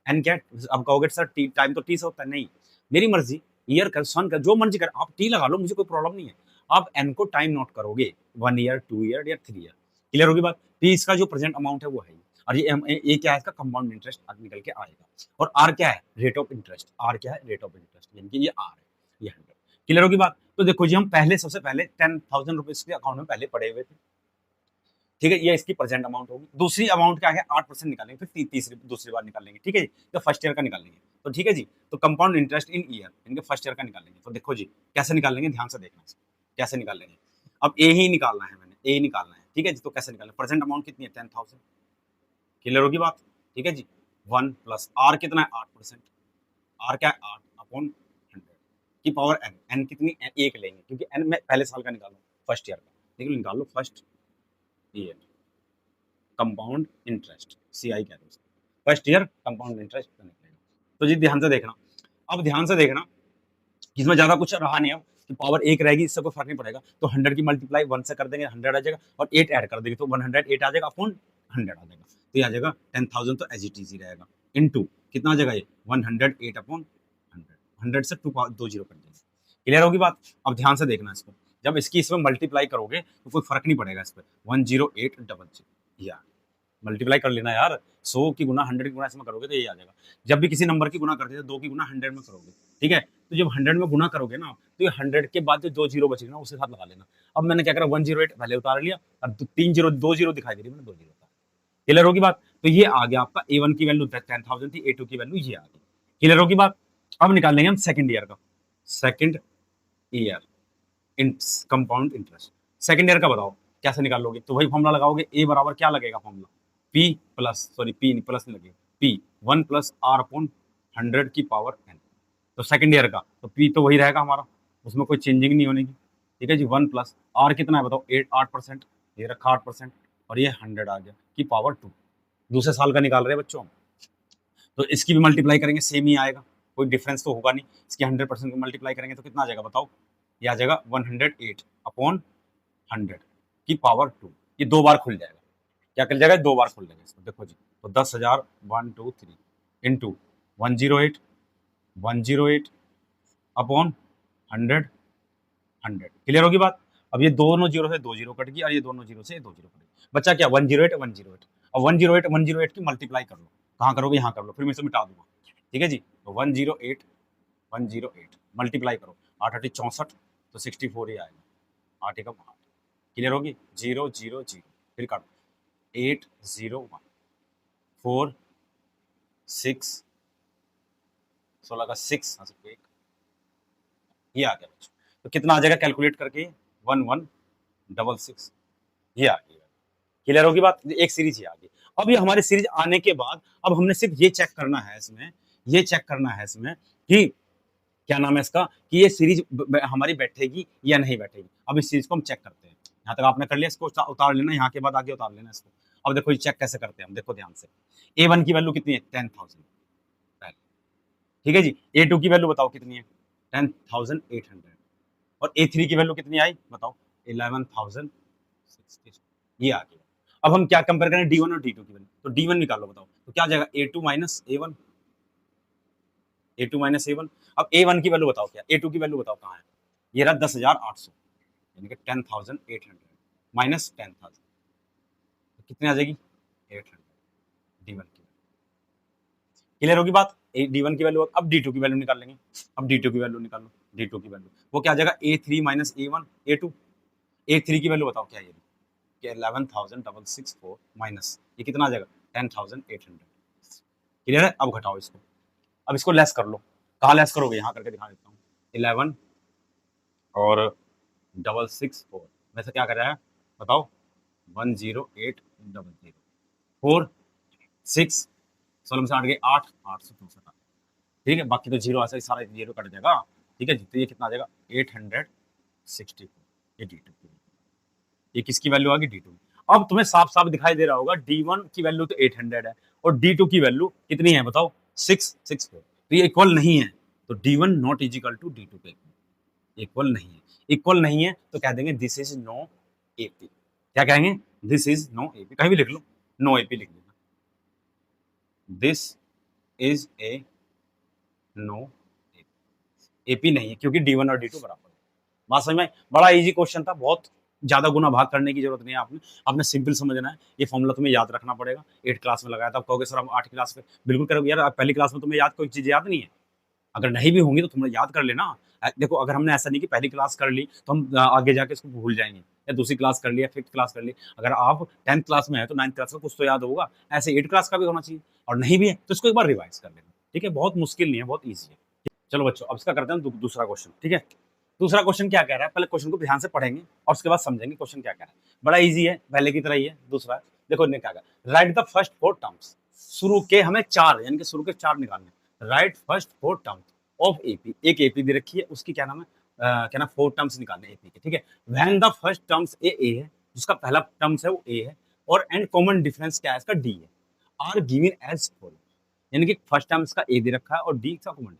एन क्या है, अब कहोगे सर टाइम तो टी से होता है, नहीं, मेरी मर्जी, ईयर कर, सन कर, जो मर्जी कर, आप टी लगा लो, मुझे कोई प्रॉब्लम नहीं है। आप एन को टाइम नोट करोगे, 1 ईयर, 2 ईयर या 3 ईयर। क्लियर होगी बात। पी इसका जो प्रेजेंट अमाउंट है वो है, और ये क्या है, इसका कंपाउंड इंटरेस्ट निकल के आएगा। और आर क्या है, रेट ऑफ इंटरेस्ट, आर क्या है, रेट ऑफ इंटरेस्ट, यानी कि ये आर है, ये 100। क्लियर होगी बात। तो देखो जी हम पहले सबसे पहले 10,000 रुपीज के अकाउंट में पहले पड़े हुए थे, ठीक है, ये इसकी प्रेजेंट अमाउंट होगी। दूसरी अमाउंट क्या है, 8% निकालेंगे, फिर तीसरी दूसरी बार निकालेंगे, ठीक है जी, तो फर्स्ट ईयर का निकालेंगे। तो ठीक है जी, तो कंपाउंड इंटरेस्ट इन ईयर इनके फर्स्ट ईयर का निकालेंगे। तो देखो जी कैसे निकालेंगे, ध्यान से देखना कैसे निकालेंगे। अब ए ही निकालना है, मैंने ए निकालना है, ठीक है जी। तो कैसे निकालना, प्रेजेंट अमाउंट कितनी है, 10,000। क्लियर होगी बात, ठीक है जी। 1 प्लस आर कितना है, 8%, आर क्या है, 8 अपॉन 100 की पावर एन, एन कितनी, एक लेंगे क्योंकि एन में पहले साल का निकालो, फर्स्ट ईयर का, ठीक है, निकाल लो first year compound interest, CI कहते हैं फर्स्ट ईयर कंपाउंड इंटरेस्ट निकलेगा। तो जी ध्यान से देखना, अब ध्यान से देखना, इसमें ज्यादा कुछ रहा नहीं, अब कि पावर एक रहेगी, इससे कोई फर्क नहीं पड़ेगा। तो 100 की मल्टीप्लाई 1 से कर देंगे, 100 आ जाएगा, और 8 ऐड कर देंगे तो 108 आ जाएगा, अपॉन 100 आ जाएगा। तो ये आ जाएगा 10,000, तो एज इट इज ही रहेगा, इनटू कितना आ जाएगा ये 108 अपॉन 100, 100 से 2 जीरो कट जाएगा। क्लियर होगी बात। अब ध्यान से देखना इसको, जब इसकी इसमें मल्टीप्लाई करोगे तो कोई फर्क नहीं पड़ेगा इस पर, 10800 या मल्टीप्लाई कर लेना यार, 100 की गुना 100 की गुना इसमें करोगे तो ये आ जाएगा। जब भी किसी नंबर की गुना करते हैं 2 की गुना 100 में करोगे, ठीक है, तो जब 100 में गुना करोगे ना, तो ये 100 के बाद जो 2 जीरो बचेगा ना उसके साथ लगा लेना। अब मैंने क्या करा, 108 पहले उतार लिया, अब 3 जीरो 2 जीरो दिखाई दे रही, मैंने 2 जीरो उतार। क्लियर होगी बात। तो ये आ गया आपका A1 की वैल्यू 10,000 थी, A2 की वैल्यू ये आ गई। क्लियर होगी बात। अब निकाल लेंगे हम सेकंड ईयर का, second year in compound interest. Second year का बताओ कैसे निकालोगे, तो वही फॉर्मूला लगाओगे, ए बराबर क्या लगेगा formula, P plus, sorry P plus नहीं लगेगा, पी 1 प्लस आर अपॉन 100 की पावर एन। तो सेकंड ईयर का तो पी तो वही रहेगा हमारा, उसमें कोई चेंजिंग नहीं होने की, ठीक है जी। 1 प्लस आर कितना है बताओ, 8%, ये रखा 8%, और ये 100 आ गया की पावर 2। दूसरे साल का निकाल रहे हैं बच्चों हम, तो इसकी भी मल्टीप्लाई करेंगे सेम ही आएगा, कोई डिफरेंस तो होगा नहीं। इसकी 100% को मल्टीप्लाई करेंगे तो कितना आ जाएगा बताओ, ये आ जाएगा 108 अपॉन 100 की पावर 2, ये 2 बार खुल जाएगा, क्या कर जाएगा, 2 बार खोल लेंगे इसको। देखो जी, तो 10,000 1 2 3 इंटू 108 108 अपॉन 100 100। क्लियर होगी बात। अब ये दोनों जीरो से 2 जीरो कट गई और ये दोनों जीरो से 2 जीरो कट गई, बच्चा क्या 108 108। अब 108 की मल्टीप्लाई कर लो, कहाँ करोगे, यहाँ कर लो, फिर मैं इसे मिटा दूंगा। ठीक है जी, तो 108 मल्टीप्लाई करो, 8 8 64, तो 64 ही आएगा, 8 एकम 8। क्लियर होगी, 0 0 0, फिर काटो 8 0 1 4 6 16 का 6 1, ये आ गया बच्चों। तो कितना आ जाएगा कैलकुलेट करके, 1166, ये आ गया। क्लियर होगी बात, एक सीरीज ही आ गई। अब ये हमारी सीरीज आने के बाद अब हमने सिर्फ ये चेक करना है इसमें, ये चेक करना है इसमें कि क्या नाम है इसका, कि ये सीरीज हमारी बैठेगी या नहीं बैठेगी। अब इस सीरीज को हम चेक करते हैं। यहाँ तक आपने कर लिया, इसको उतार लेना, यहाँ के बाद आगे उतार लेना इसको। अब देखो ये चेक कैसे करते हैं हम, देखो ध्यान से। A1 की वैल्यू कितनी है, 10,000। ठीक है जी, A2 की वैल्यू बताओ कितनी है, 10,800। और A3 की वैल्यू कितनी आई बताओ, 11,060। ये आ गया। अब हम क्या कंपेयर करें, D1 और D2 की वैल्यू, तो D1 निकालो, बताओ तो क्या आ जाएगा, A2 minus A1, A2 minus A1। अब A1 की वैल्यू बताओ, क्या A2 की वैल्यू बताओ कहाँ है, ये रहा 10,800, यानी कि 10,800 माइनस 10,000, तो कितनी आ जाएगी, 800, D1 की। क्लियर होगी बात, D1 की वैल्यू। अब D2 की वैल्यू निकाल लेंगे, अब D2 की वैल्यू निकालो, D2 की वैल्यू वो क्या आ जाएगा, A3 minus A1 A2। A3 की वैल्यू बताओ क्या है, ये 11,664 माइनस ये कितना आ जाएगा, 10,800। क्लियर है, अब घटाओ इसको, अब इसको लेस कर लो, कहाँ लेस करोगे, यहाँ करके दिखा देता हूँ। 11 और 664 में से क्या कर रहा है बताओ, 10800 4 6 16 में से 8 गए 8 864। ठीक है, बाकी तो जीरो ऐसा ही सारा जीरो कट जाएगा। ठीक है जी, तो ये कितना आ जाएगा, 864। ये D2, ये किसकी वैल्यू आ गई, D2। अब तुम्हें साफ साफ दिखाई दे रहा होगा, D1 की वैल्यू तो 800 है और D2 की वैल्यू कितनी है बताओ, 664। तो ये इक्वल नहीं है, तो D1 not is equal to D2 के इक्वल नहीं है। इक्वल नहीं है तो कह देंगे दिस इज नो एपी। क्या कहेंगे, दिस इज नो एपी, कहीं भी लिख लो, नो एपी लिख देना, this is a no AP नहीं है, क्योंकि D1 और D2 बराबर है। बात समझ में, बड़ा इजी क्वेश्चन था, बहुत ज्यादा गुना भाग करने की जरूरत नहीं है, आपने सिंपल समझना है। ये फॉर्मूला तुम्हें याद रखना पड़ेगा, 8 क्लास में लगाया था, अब कहोगे सर हम 8 क्लास में, बिल्कुल करोगे यार, पहली क्लास में तुम्हें याद कोई चीज याद नहीं है, अगर नहीं भी होंगी तो तुम याद कर लेना। देखो अगर हमने ऐसा नहीं कि पहली क्लास कर ली तो हम आगे जाके इसको भूल जाएंगे, या दूसरी क्लास कर ली या 5th क्लास कर ली, अगर आप 10th क्लास में है तो 9th क्लास का कुछ तो याद होगा, ऐसे 8 क्लास का भी होना चाहिए, और नहीं भी है तो इसको एक बार रिवाइज कर लेना। ठीक है, बहुत मुश्किल नहीं है, बहुत ईजी है। चलो बच्चों, अब इसका करते हैं दूसरा क्वेश्चन। ठीक है, दूसरा क्वेश्चन क्या कह रहा है, पहले क्वेश्चन को ध्यान से पढ़ेंगे और उसके बाद समझेंगे क्वेश्चन क्या कह रहा है। बड़ा इजी है, पहले की तरह ही है। दूसरा देखो इन्हें क्या कहा, राइट द फर्स्ट 4 टर्म्स, शुरू के हमें 4, यानी कि शुरू के 4 निकालने, right first 4 terms of AP. एक एपी दे रखी है, उसकी क्या नाम है, क्या नाम, 4 टर्म्स निकालने एपी के। ठीक है, व्हेन द फर्स्ट टर्म्स ए है, जिसका पहला टर्म्स है वो ए है, और एंड कॉमन डिफरेंस क्या है इसका, डी है, आर गिवन एज फॉलो, यानी कि फर्स्ट टर्म्स का ए दे रखा है और डी का कॉमन।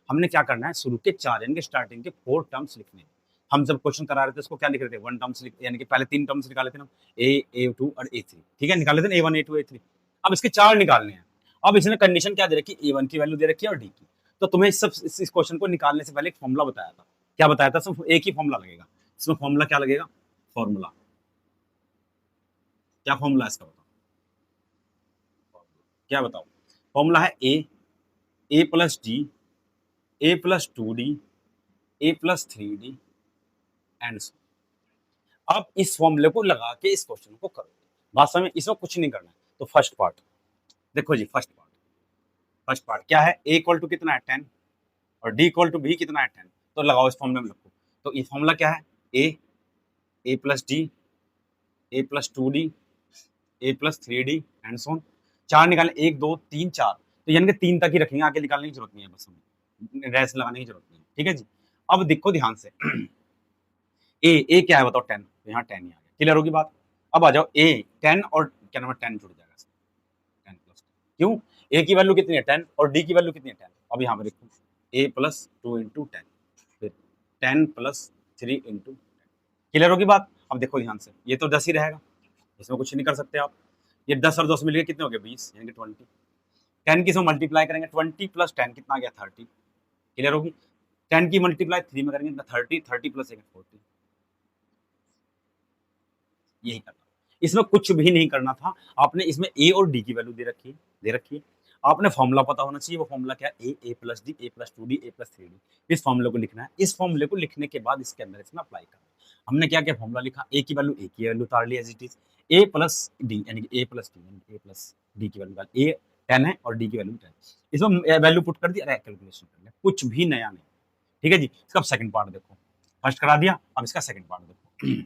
हमने क्या करना है, शुरू के 4 यानी कि स्टार्टिंग के 4 टर्म्स लिखने हैं। हम जब क्वेश्चन करा रहे थे उसको क्या लिख रहे थे, 1 टर्म्स यानी कि पहले 3 टर्म्स निकाले थे ना, A2 और A3। ठीक है, निकाले थे ना A1 A2 A3। अब इसके 4 निकालने हैं। अब इसने कंडीशन क्या दे रखी है, A1 की वैल्यू दे रखी है और D की। तो तुम्हें इस क्वेश्चन को निकालने से पहले एक फॉर्मूला बताया था। क्या बताया था, सिर्फ एक ही फॉर्मूला लगेगा इसमें। फॉर्मूला क्या लगेगा, फॉर्मूला क्या, फॉर्मूला इसका बताओ, क्या बताओ। फॉर्मूला है A plus D, A plus 2D, A plus 3D and so. अब इस फॉर्मूले को लगा के इस क्वेश्चन को करो। वास्तव में इसमें कुछ नहीं करना है। तो फर्स्ट पार्ट देखो जी, फर्स्ट पार्ट क्या है, A इक्वल टू कितना है 10 और D इक्वल टू भी कितना है 10, तो लगाओ इस फॉर्मूले में रखो। तो ये फॉर्मूला क्या है, A plus D, A plus 2D, A plus 3D and so. 4 निकालें, 1 2 3 4, तो यानी कि 3 तक ही रखेंगे, आगे निकालने की जरूरत नहीं है, बस हमें रेस लगाने की जरूरत नहीं है। ठीक है जी, अब देखो ध्यान से, ए क्या है बताओ, 10, तो यहाँ 10 ही आ गया। क्लियर होगी बात। अब आ जाओ A 10 और क्या नाम है 10 जुड़ जाएगा, 10 प्लस, क्यों, A की वैल्यू कितनी है 10 और D की वैल्यू कितनी है 10। अब यहाँ पे देखो A प्लस 2 इंटू 10, फिर 10 प्लस 3 इंटू 10। क्लियर होगी बात। अब देखो ध्यान से, ये तो 10 ही रहेगा, इसमें कुछ नहीं कर सकते आप। ये 10 और 2 से मिलके कितने हो गए 20 यानी कि 20। 10 की से मल्टीप्लाई करेंगे 20 प्लस 10 कितना आ गया 30। क्लियर होगी। 10 की मल्टीप्लाई 3 में करेंगे 30, 30 प्लस 40। यही करना, इसमें कुछ भी नहीं करना था। आपने इसमें ए और डी की वैल्यू दे रखी है। आपने फॉर्मूला पता होना चाहिए। वो फॉर्मूला क्या है, ए प्लस डी, ए प्लस टू डी, ए प्लस थ्री डी। इस फॉर्मूले को लिखना है। इस फॉर्मूले को लिखने के बाद इसके अंदर इसमें अप्लाई करना। हमने क्या क्या फॉर्मूला लिखा, ए की वैल्यू उतार ली as it is, A plus D यानी कि ए प्लस डी यानी ए प्लस डी की वैल्यू, ए 10 है और डी की वैल्यू 10। इसमें वैल्यू पुट कर दी, अरे कैलकुलेशन कर लिया, कुछ भी नया नहीं। ठीक है जी। इसका सेकंड पार्ट देखो, फर्स्ट करा दिया, अब इसका सेकंड पार्ट देखो।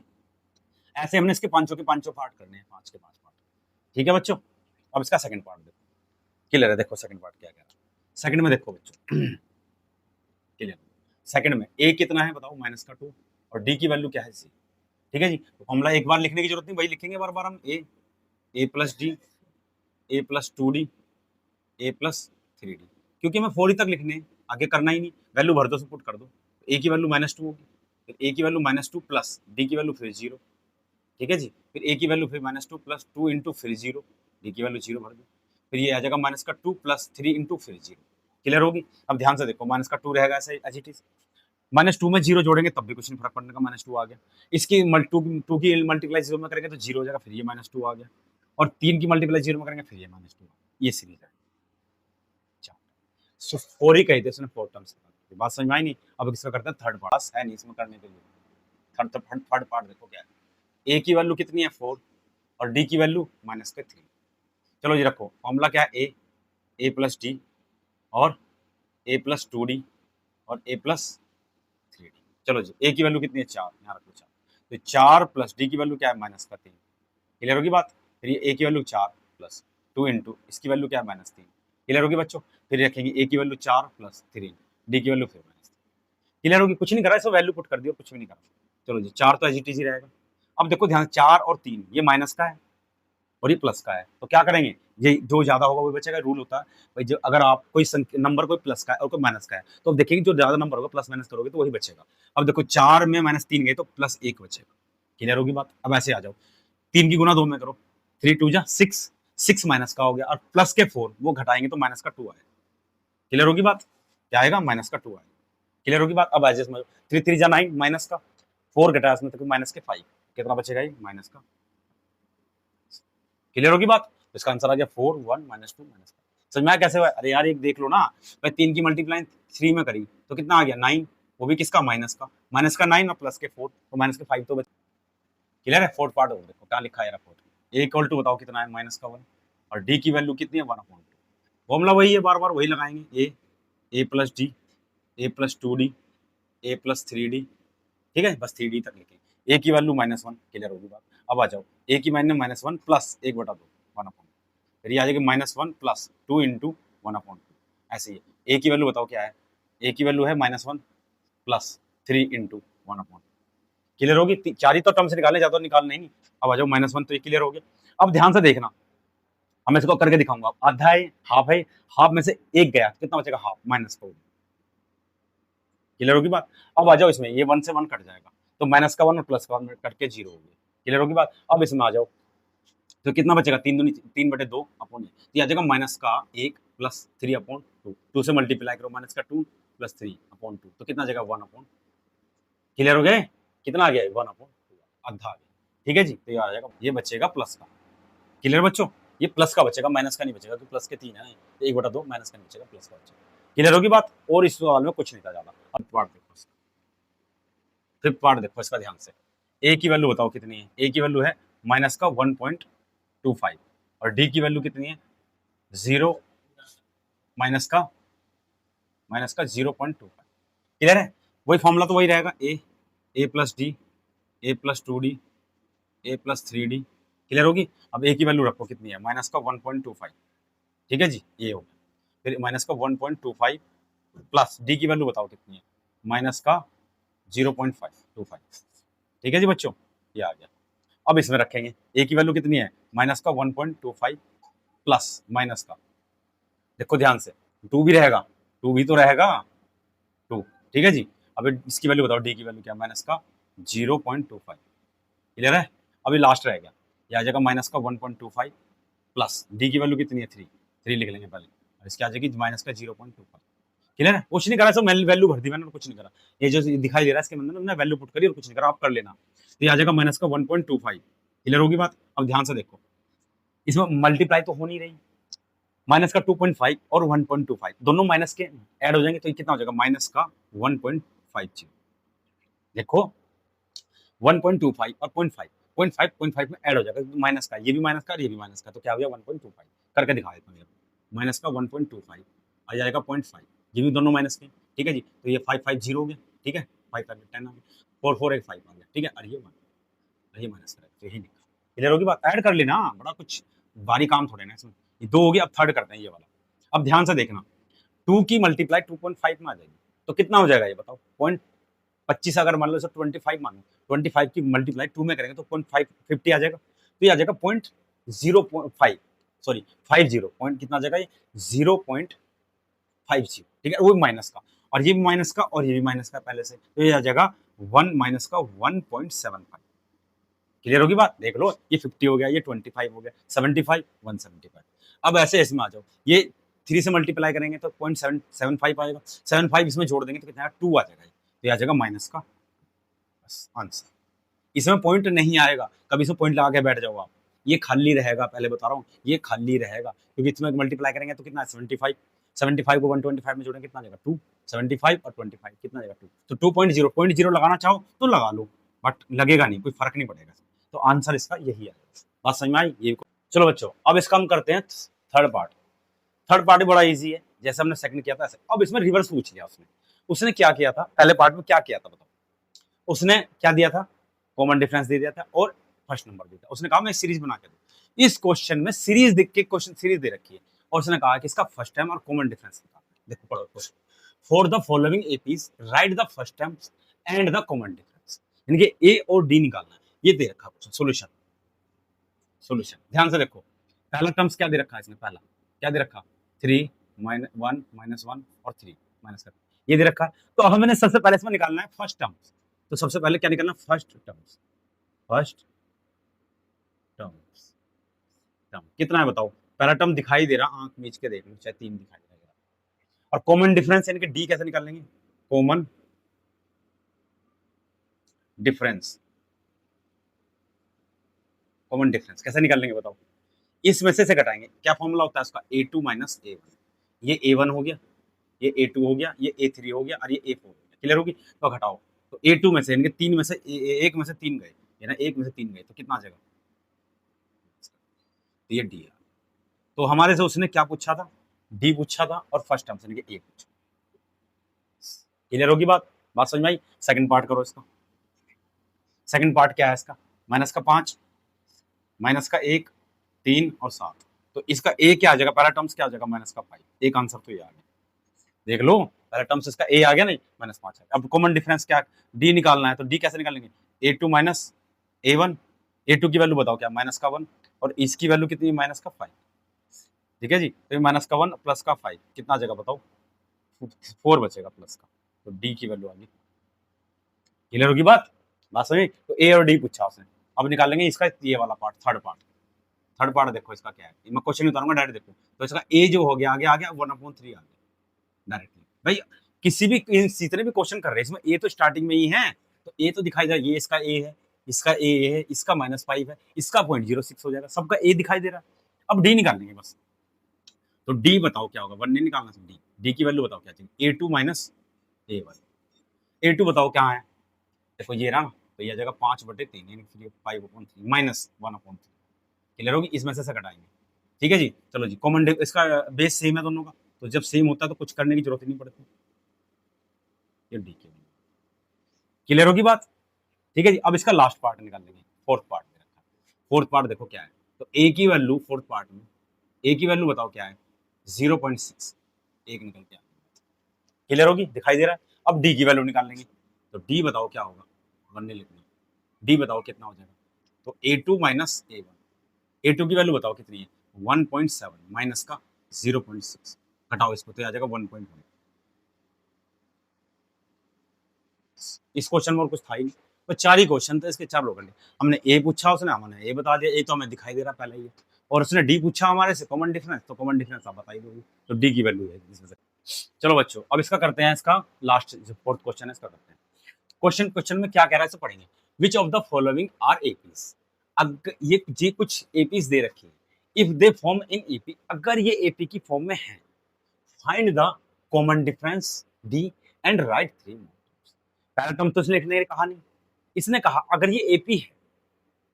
ऐसे हमने इसके पांचों के पांचों पार्ट करने हैं, 5 के 5 पार्ट। ठीक है बच्चों। अब इसका सेकंड पार्ट देखो, क्लियर है। देखो सेकंड पार्ट क्या कह रहा है। सेकंड में देखो बच्चों, क्लियर। सेकंड में ए कितना है बताओ, -2, और डी की वैल्यू क्या है सी। ठीक है जी। तो फॉर्मूला एक बार लिखने की जरूरत नहीं, वही लिखेंगे बार बार हम। ए प्लस डी, ए प्लस टू डी, ए प्लस थ्री डी, क्योंकि हमें 4 ही तक लिखने हैं, आगे करना ही नहीं। वैल्यू भर दो, पुट कर दो। ए की वैल्यू -2 होगी, फिर ए की वैल्यू -2 प्लस डी की वैल्यू फिर 0। ठीक है जी। फिर ए की वैल्यू फिर -2 प्लस 2 इंटू फिर 0, डी की वैल्यू 0 भर दो। फिर ये आ जाएगा -2 प्लस 3 इंटू फिर 0। क्लियर होगी। अब ध्यान से देखो, -2 रहेगा ऐसे एज इट इज, -2 में 0 जोड़ेंगे तब भी कुछ नहीं फर्क पड़ने का, -2 आ गया। इसकी टू की मल्टीप्लाई 0 में करेंगे तो 0 हो जाएगा, फिर ये -2 आ गया। और 3 की मल्टीप्लाई 0 में करेंगे फिर ये -2 आ गया। ये सीरीज है। सो 4 ही कही थी उसने, 4 टर्म्स। बात समझ में आई नहीं। अब इसका करते हैं थर्ड पार्ट, है नहीं इसमें करने के लिए। थर्ड पार्ट देखो क्या है। ए की वैल्यू कितनी है 4 और डी की वैल्यू -3। चलो जी रखो, फॉर्मूला क्या है, ए प्लस डी और ए प्लस टू डी और ए प्लस थ्री डी। चलो जी, ए की वैल्यू कितनी है 4, यहाँ रखो 4। तो 4 प्लस डी की वैल्यू क्या है -3। क्लियर होगी बात। फिर ये ए की वैल्यू 4 प्लस 2 इंटू इसकी वैल्यू क्या है -3। क्लियर होगी बच्चों। फिर रखेंगे ए की वैल्यू 4 प्लस 3, डी की वैल्यू फिर -3। क्लियर होगी। कुछ नहीं करा, इसको वैल्यू पुट कर दिया, कुछ भी नहीं करा। चलो जी, 4 तो एज इट इज ही रहेगा। अब देखो ध्यान, 4 और 3 ये माइनस का है और ये प्लस का है, तो क्या करेंगे, ये जो ज्यादा होगा वो बचेगा। रूल होता है भाई, जो अगर आप कोई नंबर कोई प्लस का है और कोई माइनस का है, तो अब देखेंगे जो ज्यादा नंबर होगा प्लस माइनस करोगे तो वही बचेगा। अब देखो 4 में -3 गए तो +1 बचेगा। क्लियर होगी बात। अब ऐसे आ जाओ, 3 की गुना 2 में करो, 3 2 जा 6, 6 माइनस का हो गया, और प्लस के 4 वो घटाएंगे तो -2 आएगा। क्लियर होगी बात। क्या आएगा, -2 आएगा। क्लियर होगी बात। अब ऐसे समझो, 3 3 जा 9 माइनस का, 4 घटाया उसमें तो -5, कितना बचेगा ये माइनस का। क्लियर होगी बात। तो इसका आंसर आ गया 4 1 -2 -5। समझ में आया कैसे हुआ। अरे यार एक देख लो ना भाई, 3 की मल्टीप्लाई 3 में करी तो कितना आ गया 9, वो भी किसका, माइनस का। माइनस का 9 और प्लस के 4 तो -5 तो बचा। क्लियर है। फोर्थ पार्ट और देखो क्या लिखा है। फोर्थ ए इक्वल टू बताओ कितना है, -1, और डी की वैल्यू कितनी है 1/2। फॉर्मूला वही है, बार बार वही लगाएंगे। ए प्लस डी, ए प्लस टू डी, ए प्लस थ्री डी। ठीक है, बस 3D तक लिखें। ए की वैल्यू -1। क्लियर होगी बात। अब आ जाओ, ए की वैल्यू -1 प्लस 1/2 1/2। फिर ये आ जाएगी -1 प्लस 2 इंटू 1/2। ऐसे ही ए की वैल्यू बताओ क्या है, ए की वैल्यू है -1 प्लस 3 इंटू 1/2। क्लियर होगी। 4 ही तो टर्म से निकालने, ज्यादा निकालने नहीं। अब आ जाओ -1, तो ये क्लियर हो गया। अब ध्यान से देखना, हम इसको करके दिखाऊंगा। आधा है, हाफ है, हाफ में से एक गया, कितना बचेगा, हाफ -4। क्लियर होगी बात। अब आ जाओ इसमें, ये 1 से 1 कट जाएगा, तो -1 और +1 कट के 0 हो गया। क्लियर होगी बात। अब इसमें आ जाओ, तो कितना बचेगा, 3/2 अपॉन, ये आ जाएगा -1 प्लस 3/2। 2 से मल्टीप्लाई करो, -2 प्लस 3/2, तो कितना आ जाएगा 1/2। क्लियर हो गए। कितना आ गया 1/2, आधा आ गया। ठीक है जी। तो ये आ जाएगा, ये बचेगा प्लस का। क्लियर बच्चों, ये प्लस का बचेगा, माइनस का नहीं बचेगा, क्योंकि प्लस के 3 है, 1/2 माइनस का नहीं बचेगा, प्लस का बचेगा। क्लियर होगी बात। और इस सवाल में कुछ नहीं था ज्यादा। अब पार्ट देखो, फिफ्थ पार्ट देखो इसका ध्यान से। ए की वैल्यू बताओ कितनी है। ए की वैल्यू है -1.25 और डी की वैल्यू कितनी है 0 -का 0.25। क्लियर है। वही फॉर्मूला तो वही रहेगा, ए प्लस डी, ए प्लस टू डी, ए प्लस थ्री डी। क्लियर होगी। अब ए की वैल्यू रखो कितनी है, -का 1.25। ठीक है जी, ये हो गया। फिर -का 1.25 प्लस डी की वैल्यू बताओ कितनी है, -का 0.525। ठीक है जी बच्चों, ये आ गया। अब इसमें रखेंगे, ए की वैल्यू कितनी है, -का 1.25 प्लस माइनस का, देखो ध्यान से, 2 भी रहेगा, 2 भी तो रहेगा 2। ठीक है जी। अब इसकी वैल्यू बताओ, डी की वैल्यू क्या है, -का 0.25। क्लियर है। अभी लास्ट रह गया, ये आ जाएगा -का 1.25 प्लस डी की वैल्यू कितनी है 3, 3 लिख लेंगे पहले, और इसकी आ जाएगी माइनस का 0.25। क्लियर है? कुछ नहीं करा, सब मैंने वैल्यू भर दी मैंने, कुछ नहीं करा। ये जो दिखाई दे रहा है इसके अंदर मैंने वैल्यू पुट करी और कुछ नहीं करा, आप कर लेना। तो ये आ जाएगा माइनस का 1.25। क्लियर होगी बात? अब ध्यान से देखो, इसमें मल्टीप्लाई तो हो नहीं रही, माइनस का 2.5 और 1.25 दोनों माइनस के ऐड हो जाएंगे, तो ये कितना हो जाएगा माइनस का 1.50। देखो 1.25 और 0.5 में ऐड हो जाएगा, माइनस का, ये भी माइनस का और ये भी माइनस का, तो क्या हो गया 1.25। करके दिखा देता हूँ, माइनस का 1.25 आ जाएगा 0.5, ये भी दोनों माइनस के, ठीक है जी। तो ये 550 हो गया, ठीक है, 5 5 10 आ गया, 4485 आ गया, ठीक है, और ये माइनस करेगा, तो यही निकला। क्लियर होगी बात? ऐड कर लेना, बड़ा कुछ भारी काम थोड़े ना इसमें। ये 2 हो गया, अब थर्ड करते हैं ये वाला। अब ध्यान से देखना, 2 की मल्टीप्लाई 2.5 में आ जाएगी, तो कितना हो जाएगा ये बताओ? 0.25 अगर मान लो इसे 25 मानो, 25 की मल्टीप्लाई 2 में करेंगे तो 0.550 आ जाएगा, तो ये आ जाएगा 0.05, सॉरी 50 पॉइंट कितना आ जाएगा, ये 0.50, ठीक है, वो माइनस का, और ये भी माइनस का, और ये भी माइनस का पहले से, तो ये आ जाएगा 1 माइनस का 1.75। क्लियर होगी बात? देख लो, ये 50 हो गया, ये 25 हो गया, 75 175। अब ऐसे इसमें आ जाओ, ये 3 से मल्टीप्लाई करेंगे तो 0.775 आएगा, 75 इसमें जोड़ देंगे तो कितना आएगा 2 आ जाएगा, तो ये आ जाएगा माइनस का, बस आंसर। इसमें पॉइंट नहीं आएगा, कभी इसमें पॉइंट लगा के बैठ जाओ आप, ये खाली रहेगा, पहले बता रहा हूँ, ये खाली रहेगा, क्योंकि इसमें मल्टीप्लाई करेंगे तो कितना है 75, 75 को 125 में जोड़ेंगे कितना आ जाएगा 2, 75 और 25 कितना आ जाएगा 2, तो 2.0 लगाना चाहो तो लगा लो, बट लगेगा नहीं, कोई फर्क नहीं पड़ेगा, तो आंसर इसका यही है। बात समझ में आई? ये चलो बच्चों, अब इसका हम करते हैं थर्ड पार्ट। थर्ड पार्ट बड़ा इजी है, जैसे हमने सेकंड किया था ऐसे। अब इसमें रिवर्स पूछ लिया उसने क्या किया था पहले पार्ट में, क्या किया था बताओ? उसने क्या दिया था? कॉमन डिफरेंस दे दिया था और फर्स्ट नंबर दिया था। उसने कहा मैं सीरीज बना के दूं। इस क्वेश्चन में सीरीज देख के क्वेश्चन सीरीज दे रखी है, और उसने कहा कि इसका फर्स्ट टर्म और कॉमन डिफरेंस निकालना है। देखो पढ़ो question, for the following APs right the first term and the common difference, यानी कि ए और डी निकालना है। ये दे रखा क्वेश्चन, सॉल्यूशन ध्यान से देखो। पहला टर्म्स क्या दे रखा है इसने? पहला क्या दे रखा? 3 1 -1 और 3 माइनस कर, ये दे रखा है। तो अब हमें सबसे पहले इसमें निकालना है फर्स्ट टर्म्स। तो सबसे पहले क्या निकालना? फर्स्ट टर्म्स टर्म कितना है बताओ? पहला टर्म दिखाई दे रहा, आंख मीच के देख लो, चाहे 3 दिखाई दे रहा। और कॉमन डिफरेंस यानी कि डी कैसे निकाल लेंगे? कॉमन डिफरेंस कैसे निकाल लेंगे बताओ? इसमें से घटाएंगे, क्या फॉर्मूला होता है इसका? a2 minus a1। ये a1 हो गया, ये a2 हो गया, ये a3 हो गया, और ये a4 हो गया। क्लियर होगी? तो घटाओ, तो a2 में से यानी कि 3 में से एक में से 3 गए, यानी 1 में से 3 गए, तो कितना आ जाएगा? तो ये डी है। तो हमारे से उसने क्या पूछा था? डी पूछा था, और फर्स्ट टर्म यानी कि a पूछा। क्लियर होगी बात? बात समझ में आई? सेकंड पार्ट करो इसका। सेकंड पार्ट क्या है इसका? माइनस का 5, माइनस का 1, 3 और 7। तो इसका ए क्या आ जाएगा? पहला टर्म्स क्या आ जाएगा? माइनस का 5। एक आंसर तो ये आ गया, देख लो, पहला टर्म्स इसका ए आ गया, नहीं -5 है। अब कॉमन डिफरेंस क्या? डी निकालना है, तो डी कैसे निकालेंगे? a2 minus a1। a2 की वैल्यू बताओ क्या? -1, और इसकी वैल्यू कितनी? -5। ठीक है जी, तो -1 प्लस का 5 कितना आ जाएगा बताओ? 4 बचेगा प्लस का, तो डी की वैल्यू आ गई। क्लियर होगी बात? बात समझी? तो ए और डी पूछा उसने। अब निकालेंगे इसका ये वाला पार्ट, थर्ड पार्ट देखो इसका क्या है। मैं क्वेश्चन उतारूंगा डायरेक्ट, देखो तो इसका ए जो हो गया, आगे आ गया 1/3 आ गया डायरेक्टली। भाई किसी भी जितने भी क्वेश्चन कर रहे हैं इसमें ए तो स्टार्टिंग में ही है, तो ए तो दिखाई दे रहा है, ये इसका ए है, इसका ए है, इसका -5 है, इसका 0.06 हो जाएगा, सबका ए दिखाई दे रहा है। अब डी निकालेंगे बस, तो डी बताओ क्या होगा? 1 नहीं निकालना, डी की वैल्यू बताओ क्या चाहिए? a2 minus a1। a2 बताओ क्या है? देखो ये रहा, तो ये आ जाएगा 5/3 यानी 5/3 माइनस 1/3। क्लियर होगी? इसमें से घटाएंगे, ठीक है जी। चलो जी, कॉमन इसका बेस सेम है दोनों का, तो जब सेम होता है तो कुछ करने की जरूरत ही नहीं पड़ती। ये डी के क्लियर होगी बात? ठीक है जी। अब इसका लास्ट पार्ट निकाल लेंगे, फोर्थ पार्ट में रखा। फोर्थ पार्ट देखो क्या है, तो ए की वैल्यू फोर्थ पार्ट में, ए की वैल्यू बताओ क्या है? 0.6, एक निकल के आ गया। क्लियर होगी? दिखाई दे रहा है। अब डी की वैल्यू निकाल लेंगे, तो डी बताओ क्या होगा? 1 नहीं लिखना, डी बताओ कितना हो जाएगा? तो a2 माइनस a1। a2 की वैल्यू बताओ कितनी है? 1.7 माइनस का 0.6, घटाओ इसको तो आ जाएगा 1.1। इस क्वेश्चन में और कुछ था ही नहीं, तो 4 ही क्वेश्चन थे इसके, 4 लोग हमने ए पूछा, उसने हमने ए बता दिया, ए तो हमें दिखाई दे रहा पहले ही, और उसने डी पूछा हमारे से कॉमन डिफरेंस, तो कॉमन डिफरेंस आप बता ही दोगे, तो डी की वैल्यू है इसमें से। चलो बच्चों, अब इसका करते हैं, इसका लास्ट जो फोर्थ क्वेश्चन है इसका करते हैं। क्वेश्चन में क्या कह रहा है इसे पढ़ेंगे। Which of the following are APs, अगर ये कुछ एपीज दे रखी है, if they form in AP, अगर ये एपी की फॉर्म में है, find the common difference D and write 3 mode. पहले टर्म तो इसने लिखने कहा नहीं, इसने कहा अगर ये एपी है,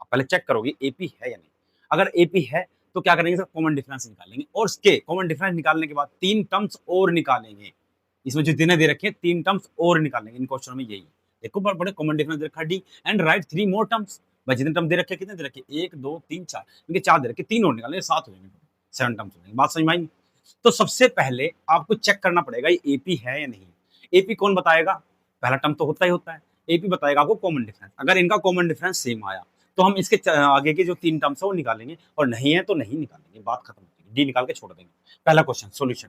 आप पहले चेक करोगे एपी है या नहीं। अगर एपी है तो क्या करेंगे सर, कॉमन डिफरेंस निकालेंगे, और उसके कॉमन डिफरेंस निकालने के बाद 3 टर्म्स और निकालेंगे। इसमें जो दिन दे रखे 3 टर्म्स और निकालेंगे, इन क्वेश्चन में यही देखो, बड़े कॉमन डिफरेंस दे रखा D and write 3 more terms. भाई जितने टर्म दे रखे कितने दे रखे, 1 2 3 4, इनके 4 दे रखे, 3 और निकालेंगे, 7 हो जाएंगे, 7 टर्म्स हो जाएंगे। बात समझ में आई। तो सबसे पहले आपको चेक करना पड़ेगा ये एपी है या नहीं। एपी कौन बताएगा, पहला टर्म तो होता ही होता है, एपी बताएगा आपको कॉमन डिफरेंस। अगर इनका कॉमन डिफरेंस सेम आया तो हम इसके आगे के जो 3 टर्म्स है वो निकालेंगे, और नहीं है तो नहीं निकालेंगे, बात खत्म हो जाएगी, डी निकाल के छोड़ देंगे। पहला क्वेश्चन सॉल्यूशन,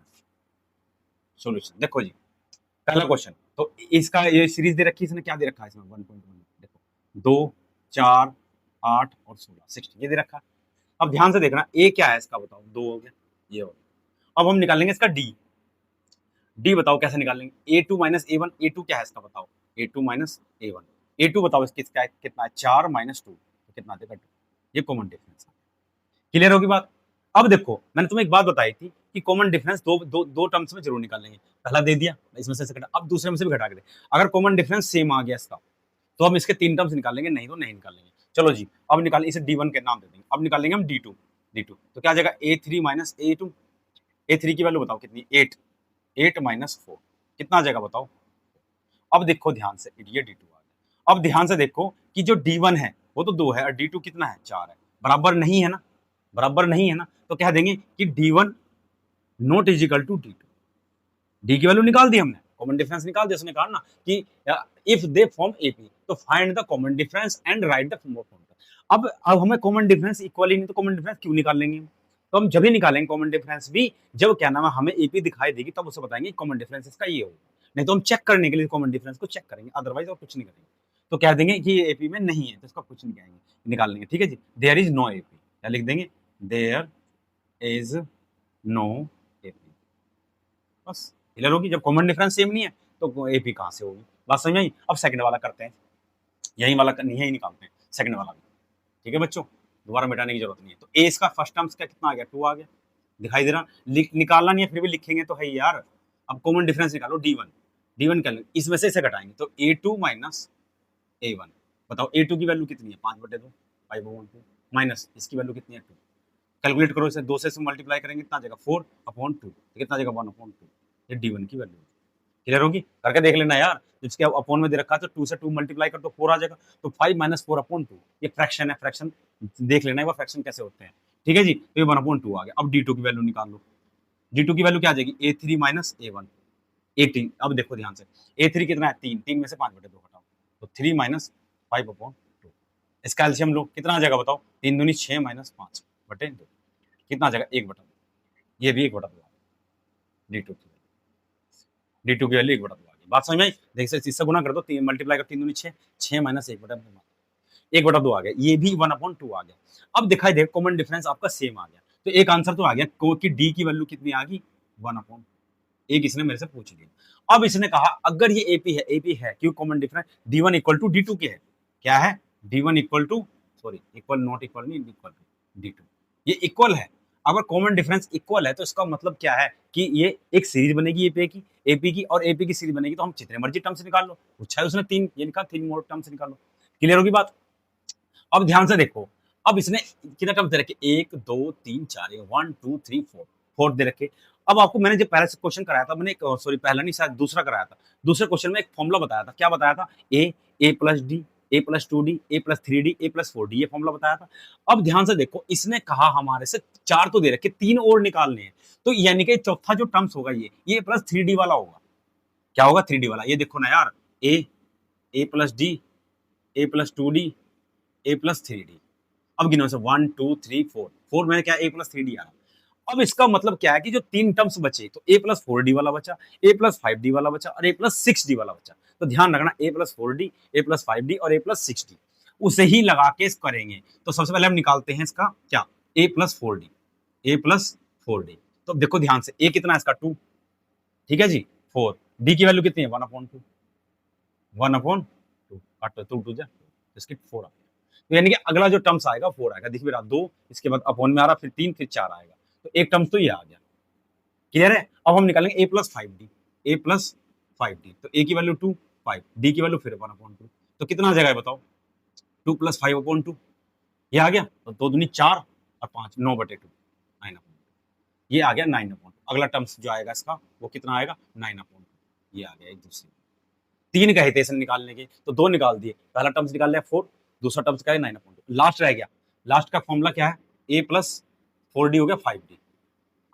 देखो जी, पहला क्वेश्चन तो इसका ये सीरीज दे रखी है, इसने क्या दे रखा है इसमें 1.1, देखो 2 4 8 और 16 60 ये दे रखा है। अब ध्यान से देखना, ए क्या है इसका बताओ, 2 हो गया, ये हो गया। अब हम निकालेंगे इसका डी बताओ कैसे निकालेंगे, a2 माइनस a1, a2 क्या है इसका बताओ, a2 माइनस a1, a2 बताओ इसका कितना है, 4 माइनस 2 तो कितना देगा 2, ये कॉमन डिफरेंस है। क्लियर होगी बात। अब देखो मैंने तुम्हें एक बात बताई थी कि कॉमन डिफरेंस दो टर्म्स में जरूर निकालेंगे, पहला दे दिया इसमें से घटा, अब दूसरे में से भी घटा के दे। अगर कॉमन डिफरेंस सेम आ गया इसका तो हम इसके 3 टर्म्स निकालेंगे, नहीं तो नहीं निकालेंगे। चलो जी, अब निकालें, इसे d1 के नाम दे देंगे, अब निकालेंगे हम d2 तो क्या आ जाएगा a3 माइनस a2, a3 की वैल्यू बताओ कितनी, 8 माइनस 4 कितना आ जाएगा बताओ। अब देखो ध्यान से, ये d2 आ गया। अब ध्यान से देखो कि जो d1 है वो तो 2 है और d2 कितना है, 4 है, बराबर नहीं है ना, बराबर नहीं है ना, तो कह देंगे कि d1 not is equal to d2। D की वैल्यू निकाल दी हमने, कॉमन डिफरेंस निकाल दिया, उसने कहा ना कि इफ दे फॉर्म एपी तो find the common difference and right the form of अब हमें कॉमन डिफरेंस इक्वल ही नहीं, तो कॉमन डिफरेंस क्यों निकालेंगे, तो हम जब ही निकालेंगे कॉमन डिफरेंस भी जब क्या नाम है हमें एपी दिखाई देगी, तब उसे बताएंगे कॉमन डिफरेंस इसका ये होगा। नहीं तो हम चेक करने के लिए कॉमन डिफरेंस को चेक करेंगे, अदरवाइज और कुछ नहीं करेंगे। तो कह देंगे कि ये एपी में नहीं है तो इसका कुछ नहीं कहेंगे, निकाल लेंगे। ठीक है जी, देयर इज नो एपी, क्या लिख देंगे, देयर इज नो एपी, बस क्लियर होगी। जब कॉमन डिफरेंस सेम नहीं है तो एपी कहां से होगी, बात समझ में आई। अब सेकंड वाला करते हैं, यही वाला यही निकालते हैं सेकंड वाला भी। ठीक है बच्चों, दोबारा मिटाने की जरूरत नहीं है। तो ए इसका फर्स्ट टर्म्स का कितना आ गया, 2 आ गया, दिखाई दे रहा, निकालना नहीं है फिर भी लिखेंगे तो है यार। अब कॉमन डिफरेंस निकालो d1 क्या, इसमें से इसे घटाएंगे तो a2 माइनस a1, बताओ a2 की वैल्यू कितनी है, 5/2 5/2 माइनस इसकी वैल्यू कितनी है 2, कैलकुलेट करो इसे, 2 से मल्टीप्लाई करेंगे कितना आ जाएगा 4/2, कितना आ जाएगा 1/2, ये d1 की वैल्यू। क्लियर होगी, करके देख लेना यार, जिसके अपॉन में दे रखा है तो 2 से 2 मल्टीप्लाई कर तो 4 आ जाएगा, तो 5 माइनस 4/2 ये फ्रैक्शन है, फ्रैक्शन देख लेना है वो फ्रैक्शन कैसे होते हैं। ठीक है जी, तो ये 1/2 आ गया। अब d2 की वैल्यू निकाल लो, d2 की वैल्यू क्या आ जाएगी, a3 माइनस a1, 18। अब देखो ध्यान से, a3 कितना है 3 में से 5/2 घटाओ तो 3 माइनस 5/2, इसका एलसीएम लो, कितना आ जाएगा बताओ, 3 दूनी 6 माइनस 5/2 कितना आ जाएगा 1/2, ये भी 1/2 d2 की वैल्यू 1/2 आ गई। बात समझ में आई, देख सकते इससे गुना कर दो, 3 मल्टीप्लाई कर 3 दूनी 6, 6 माइनस 1/2 आ गया, ये भी 1/2 आ गया। अब दिखाई दे कॉमन डिफरेंस आपका सेम आ गया, तो एक आंसर तो आ गया कि डी की वैल्यू कितनी आ गई 1/, एक इसने मेरे से पूछ लिया। अब इसने कहा अगर ये एपी है क्यों common difference d1 equal to d2 के है, क्या है d1 equal to, sorry equal not equal नहीं, इक्वल टू d2, ये इक्वल है। अगर कॉमन डिफरेंस इक्वल है तो इसका मतलब क्या है कि ये एक सीरीज बनेगी एपी की और एपी की सीरीज बनेगी, तो हम जितने मर्जी टर्म्स निकाल लो, पूछा है उसने 3, ये लिखा 3 मोर टर्म्स निकाल लो। क्लियर होगी बात। अब ध्यान से देखो, अब इसने कितने टर्म्स दे रखे, 1 2 3 4, 1 2 3 4 दे रखे। अब आपको मैंने जब पहले से क्वेश्चन कराया था, मैंने सॉरी पहला नहीं शायद दूसरा कराया था, दूसरे क्वेश्चन में एक फॉर्मूला बताया था, क्या बताया था, ए प्लस डी, ए प्लस 2d, ए प्लस 3d, ए प्लस 4d, ये फॉर्मूला बताया था। अब ध्यान से देखो, इसने कहा हमारे से 4 तो दे रखे, 3 और निकालने हैं, तो यानी कि चौथा जो टर्म्स होगा ये प्लस 3d वाला होगा। क्या होगा 3d वाला, ये देखो ना यार, ए प्लस डी, ए प्लस 2d, ए प्लस 3d। अब गिनो से 1 2 3 4 मैंने क्या, ए प्लस 3d आया। अब इसका मतलब क्या है कि जो 3 टर्म्स बचे, तो a प्लस 4d वाला बचा, a प्लस 5d वाला बचा और a प्लस 6d वाला बचा। तो ध्यान रखना, a plus 4d, a plus 5d और a प्लस 6d उसे ही लगा के करेंगे। तो सबसे पहले हम निकालते हैं इसका क्या, ए प्लस 4d, ए प्लस 4d। तो अब देखो ध्यान से, ए कितना है इसका 2, ठीक है जी 4, डी की वैल्यू कितनी है 1/2, 1/2 काटो 2 2 जा, इसकी 4 आ गया। तो यानी कि अगला जो टर्म्स आएगा 4 आएगा, देखिए मेरा 2, इसके बाद अपॉन में आ रहा, फिर 3, फिर 4 आएगा, तो एक टर्म्स तो ये आ गया। क्लियर है? अब हम निकालेंगे ए प्लस 5d, ए प्लस 5d, तो ए की वैल्यू 2, 5, डी की वैल्यू फिर 1/2, तो कितना आ जाएगा बताओ, 2 प्लस 5/2, ये आ गया, तो 2 दूनी 4 और 5 9/2, 9/2, ये आ गया 9/2। अगला टर्म्स जो आएगा इसका वो कितना आएगा 9/2, ये आ गया एक दूसरी। 3 कहे थे इसने निकालने के, तो 2 निकाल दिए, पहला टर्म्स निकाल लिया 4, दूसरा टर्म्स क्या है 9/2, लास्ट रह गया। लास्ट का फॉर्मूला क्या है, a प्लस 4d हो गया 5d,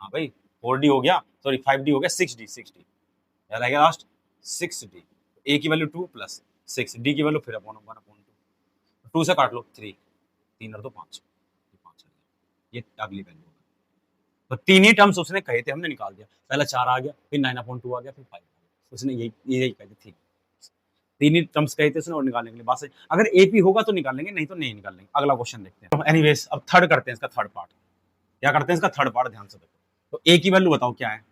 हाँ भाई 4d हो गया, सॉरी 5d हो गया 6d, 6d क्या रह गया लास्ट 6d। a की वैल्यू 2 प्लस 6, d की वैल्यू फिर अपॉन 1/2, 2 से काट लो 3, 3 और 2 5, ये अगली वैल्यू। तो 3 ही टर्म्स उसने कहे थे, हमने निकाल दिया, पहला 4 आ गया, फिर 9/2 आ गया, फिर 5 आ गया, उसने यही कहे थे, ठीक 3 ही टर्म्स कहे थे उसने, और निकालने के लिए बात सही। अगर एपी होगा तो निकालेंगे, नहीं तो नहीं निकालेंगे। अगला क्वेश्चन देखते हैं। एनीवेज अब थर्ड करते हैं, इसका थर्ड पार्ट क्या करते हैं, इसका थर्ड पार्ट ध्यान से देखो। तो ए की वैल्यू बताओ क्या है,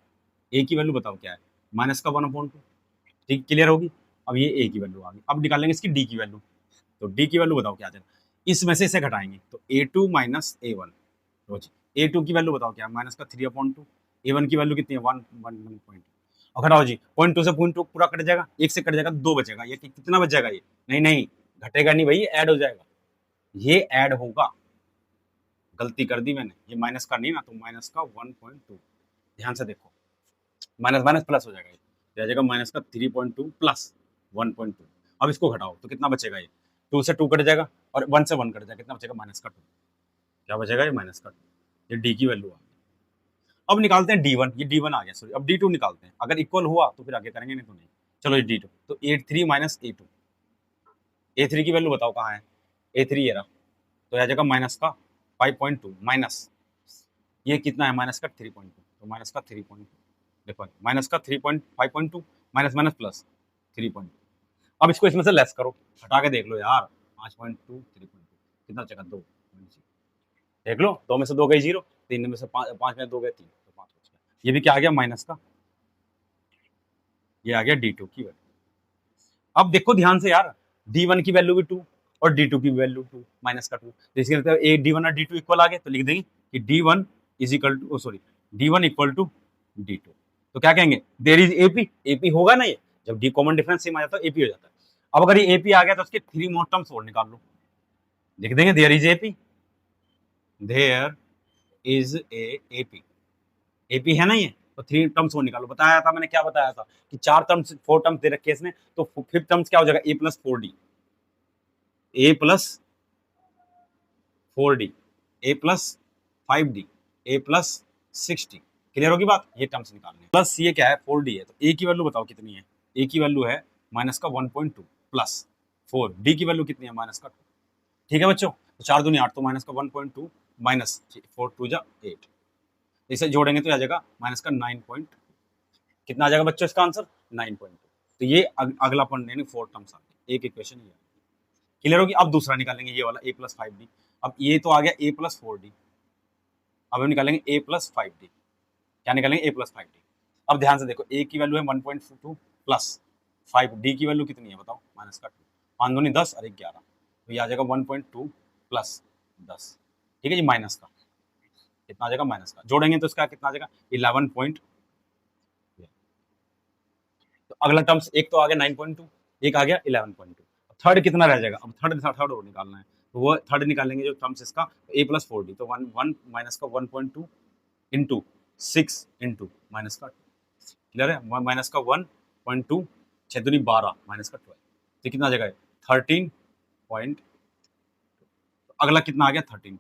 ए की वैल्यू बताओ क्या है, माइनस का 1/2, ठीक क्लियर होगी। अब ये ए की वैल्यू आ गई, अब निकालेंगे इसकी डी की वैल्यू, तो डी की वैल्यू बताओ क्या आ जाएगा, इसमें से इसे घटाएंगे, तो a2 माइनस a1, a2 की वैल्यू बताओ क्या है, माइनस का 3/2, a1 की वैल्यू कितनी है 1 और घटाओ जी, 0.2 से 0.2 पूरा कट जाएगा, 1 से कट जाएगा, 2 बचेगा, ये कितना बच जाएगा, ये नहीं नहीं घटेगा नहीं भाई, ऐड हो जाएगा, ये ऐड होगा, गलती कर दी मैंने, ये माइनस का नहीं ना, तो माइनस का 1.2, ध्यान से देखो, माइनस माइनस प्लस हो जाएगा, ये आ जाएगा माइनस का 3.2 प्लस 1.2। अब इसको घटाओ तो कितना बचेगा, ये 2 से 2 कट जाएगा और 1 से 1 कट जाएगा, कितना बचेगा माइनस का 2, क्या बचेगा ये माइनस का 2, ये डी की वैल्यू आ गई। अब निकालते हैं D1, ये D1 आ गया, सॉरी अब D2 निकालते हैं, अगर इक्वल हुआ तो फिर आगे करेंगे, नहीं तो नहीं। चलो ये D2, तो A3 माइनस A2, A3 की वैल्यू बताओ कहाँ है, A3 ये रहा, तो आ जाएगा माइनस का 5.2 माइनस ये कितना है माइनस का 3.2, तो माइनस का 3.2, देखो माइनस का 3.5.2 माइनस माइनस प्लस 3.2। अब इसको इसमें से लेस करो, हटा के देख लो यार, 5.2 3.2 कितना बचेगा 2, देख लो, 2 में से 2 गई 0, 3 में से 5 में 2 गए 3, तो 5 बच गया, ये भी क्या आ गया माइनस का, ये आ गया D2 की वैल्यू। अब देखो ध्यान से यार, D1 की वैल्यू भी 2 और D2 की वैल्यू 2 माइनस का 2, तो इसके मतलब ए D1 और D2 इक्वल आ गए, तो लिख देंगे कि D1 is equal to sorry D1 equal to D2, तो क्या कहेंगे देयर इज एपी, एपी होगा ना, ये जब डी कॉमन डिफरेंस सेम आ जाता है एपी हो जाता है। अब अगर ये एपी आ गया तो उसके 3 मोर टर्म्स और निकाल लो, लिख देंगे there is AP, there is a AP, AP है ना ये, तो 3 टर्म्स और निकालो। बताया था मैंने, क्या बताया था कि 4 टर्म्स 4 टर्म्स दे रखे इसमें, तो 5th टर्म्स क्या हो जाएगा a plus 4d, a plus 4d, a plus 5d, a plus 6d, clear होगी बात, ये टर्म्स निकालने हैं। प्लस ये क्या है 4d है, तो a की वैल्यू बताओ कितनी है, a की वैल्यू है माइनस का 1.2 प्लस 4, d की वैल्यू कितनी है माइनस का 2, ठीक है बच्चों, तो 4 दूनी 8, तो माइनस का 1.2 माइनस 4 2 जा 8, इसे जोड़ेंगे तो आ जाएगा माइनस का 9. कितना आ जाएगा बच्चों इसका आंसर 9.2, तो ये अगला पॉइंट यानी 4 टर्म्स आ गए, एक इक्वेशन ये क्लियर होगी। अब दूसरा निकालेंगे ये वाला a प्लस 5d, अब ये तो आ गया a प्लस 4d, अब हम निकालेंगे a प्लस 5d, क्या निकालेंगे a प्लस 5d। अब ध्यान से देखो, a की वैल्यू है 1.2 प्लस 5, d की वैल्यू कितनी है बताओ माइनस का 2, 5 दूनी 10 और 11, तो ये आ जाएगा 1.2 प्लस 10, ठीक है जी, माइनस का कितना आ जाएगा माइनस का, जोड़ेंगे तो इसका कितना आ जाएगा 11. तो अगला टर्म्स एक तो आ गया 9.2, एक आ गया 11.2, थर्ड कितना रह जाएगा, अब थर्ड और निकालना है, तो वो थर्ड निकालेंगे जो टर्म्स इसका a प्लस 4d, तो 1 माइनस का 1.2 इंटू 6 इंटू माइनस का 2, क्लियर है, माइनस का 1.2 6 दूनी 12 माइनस का 12, तो कितना आ जाएगा 13 पॉइंट, तो अगला कितना आ गया 13 पॉइंट,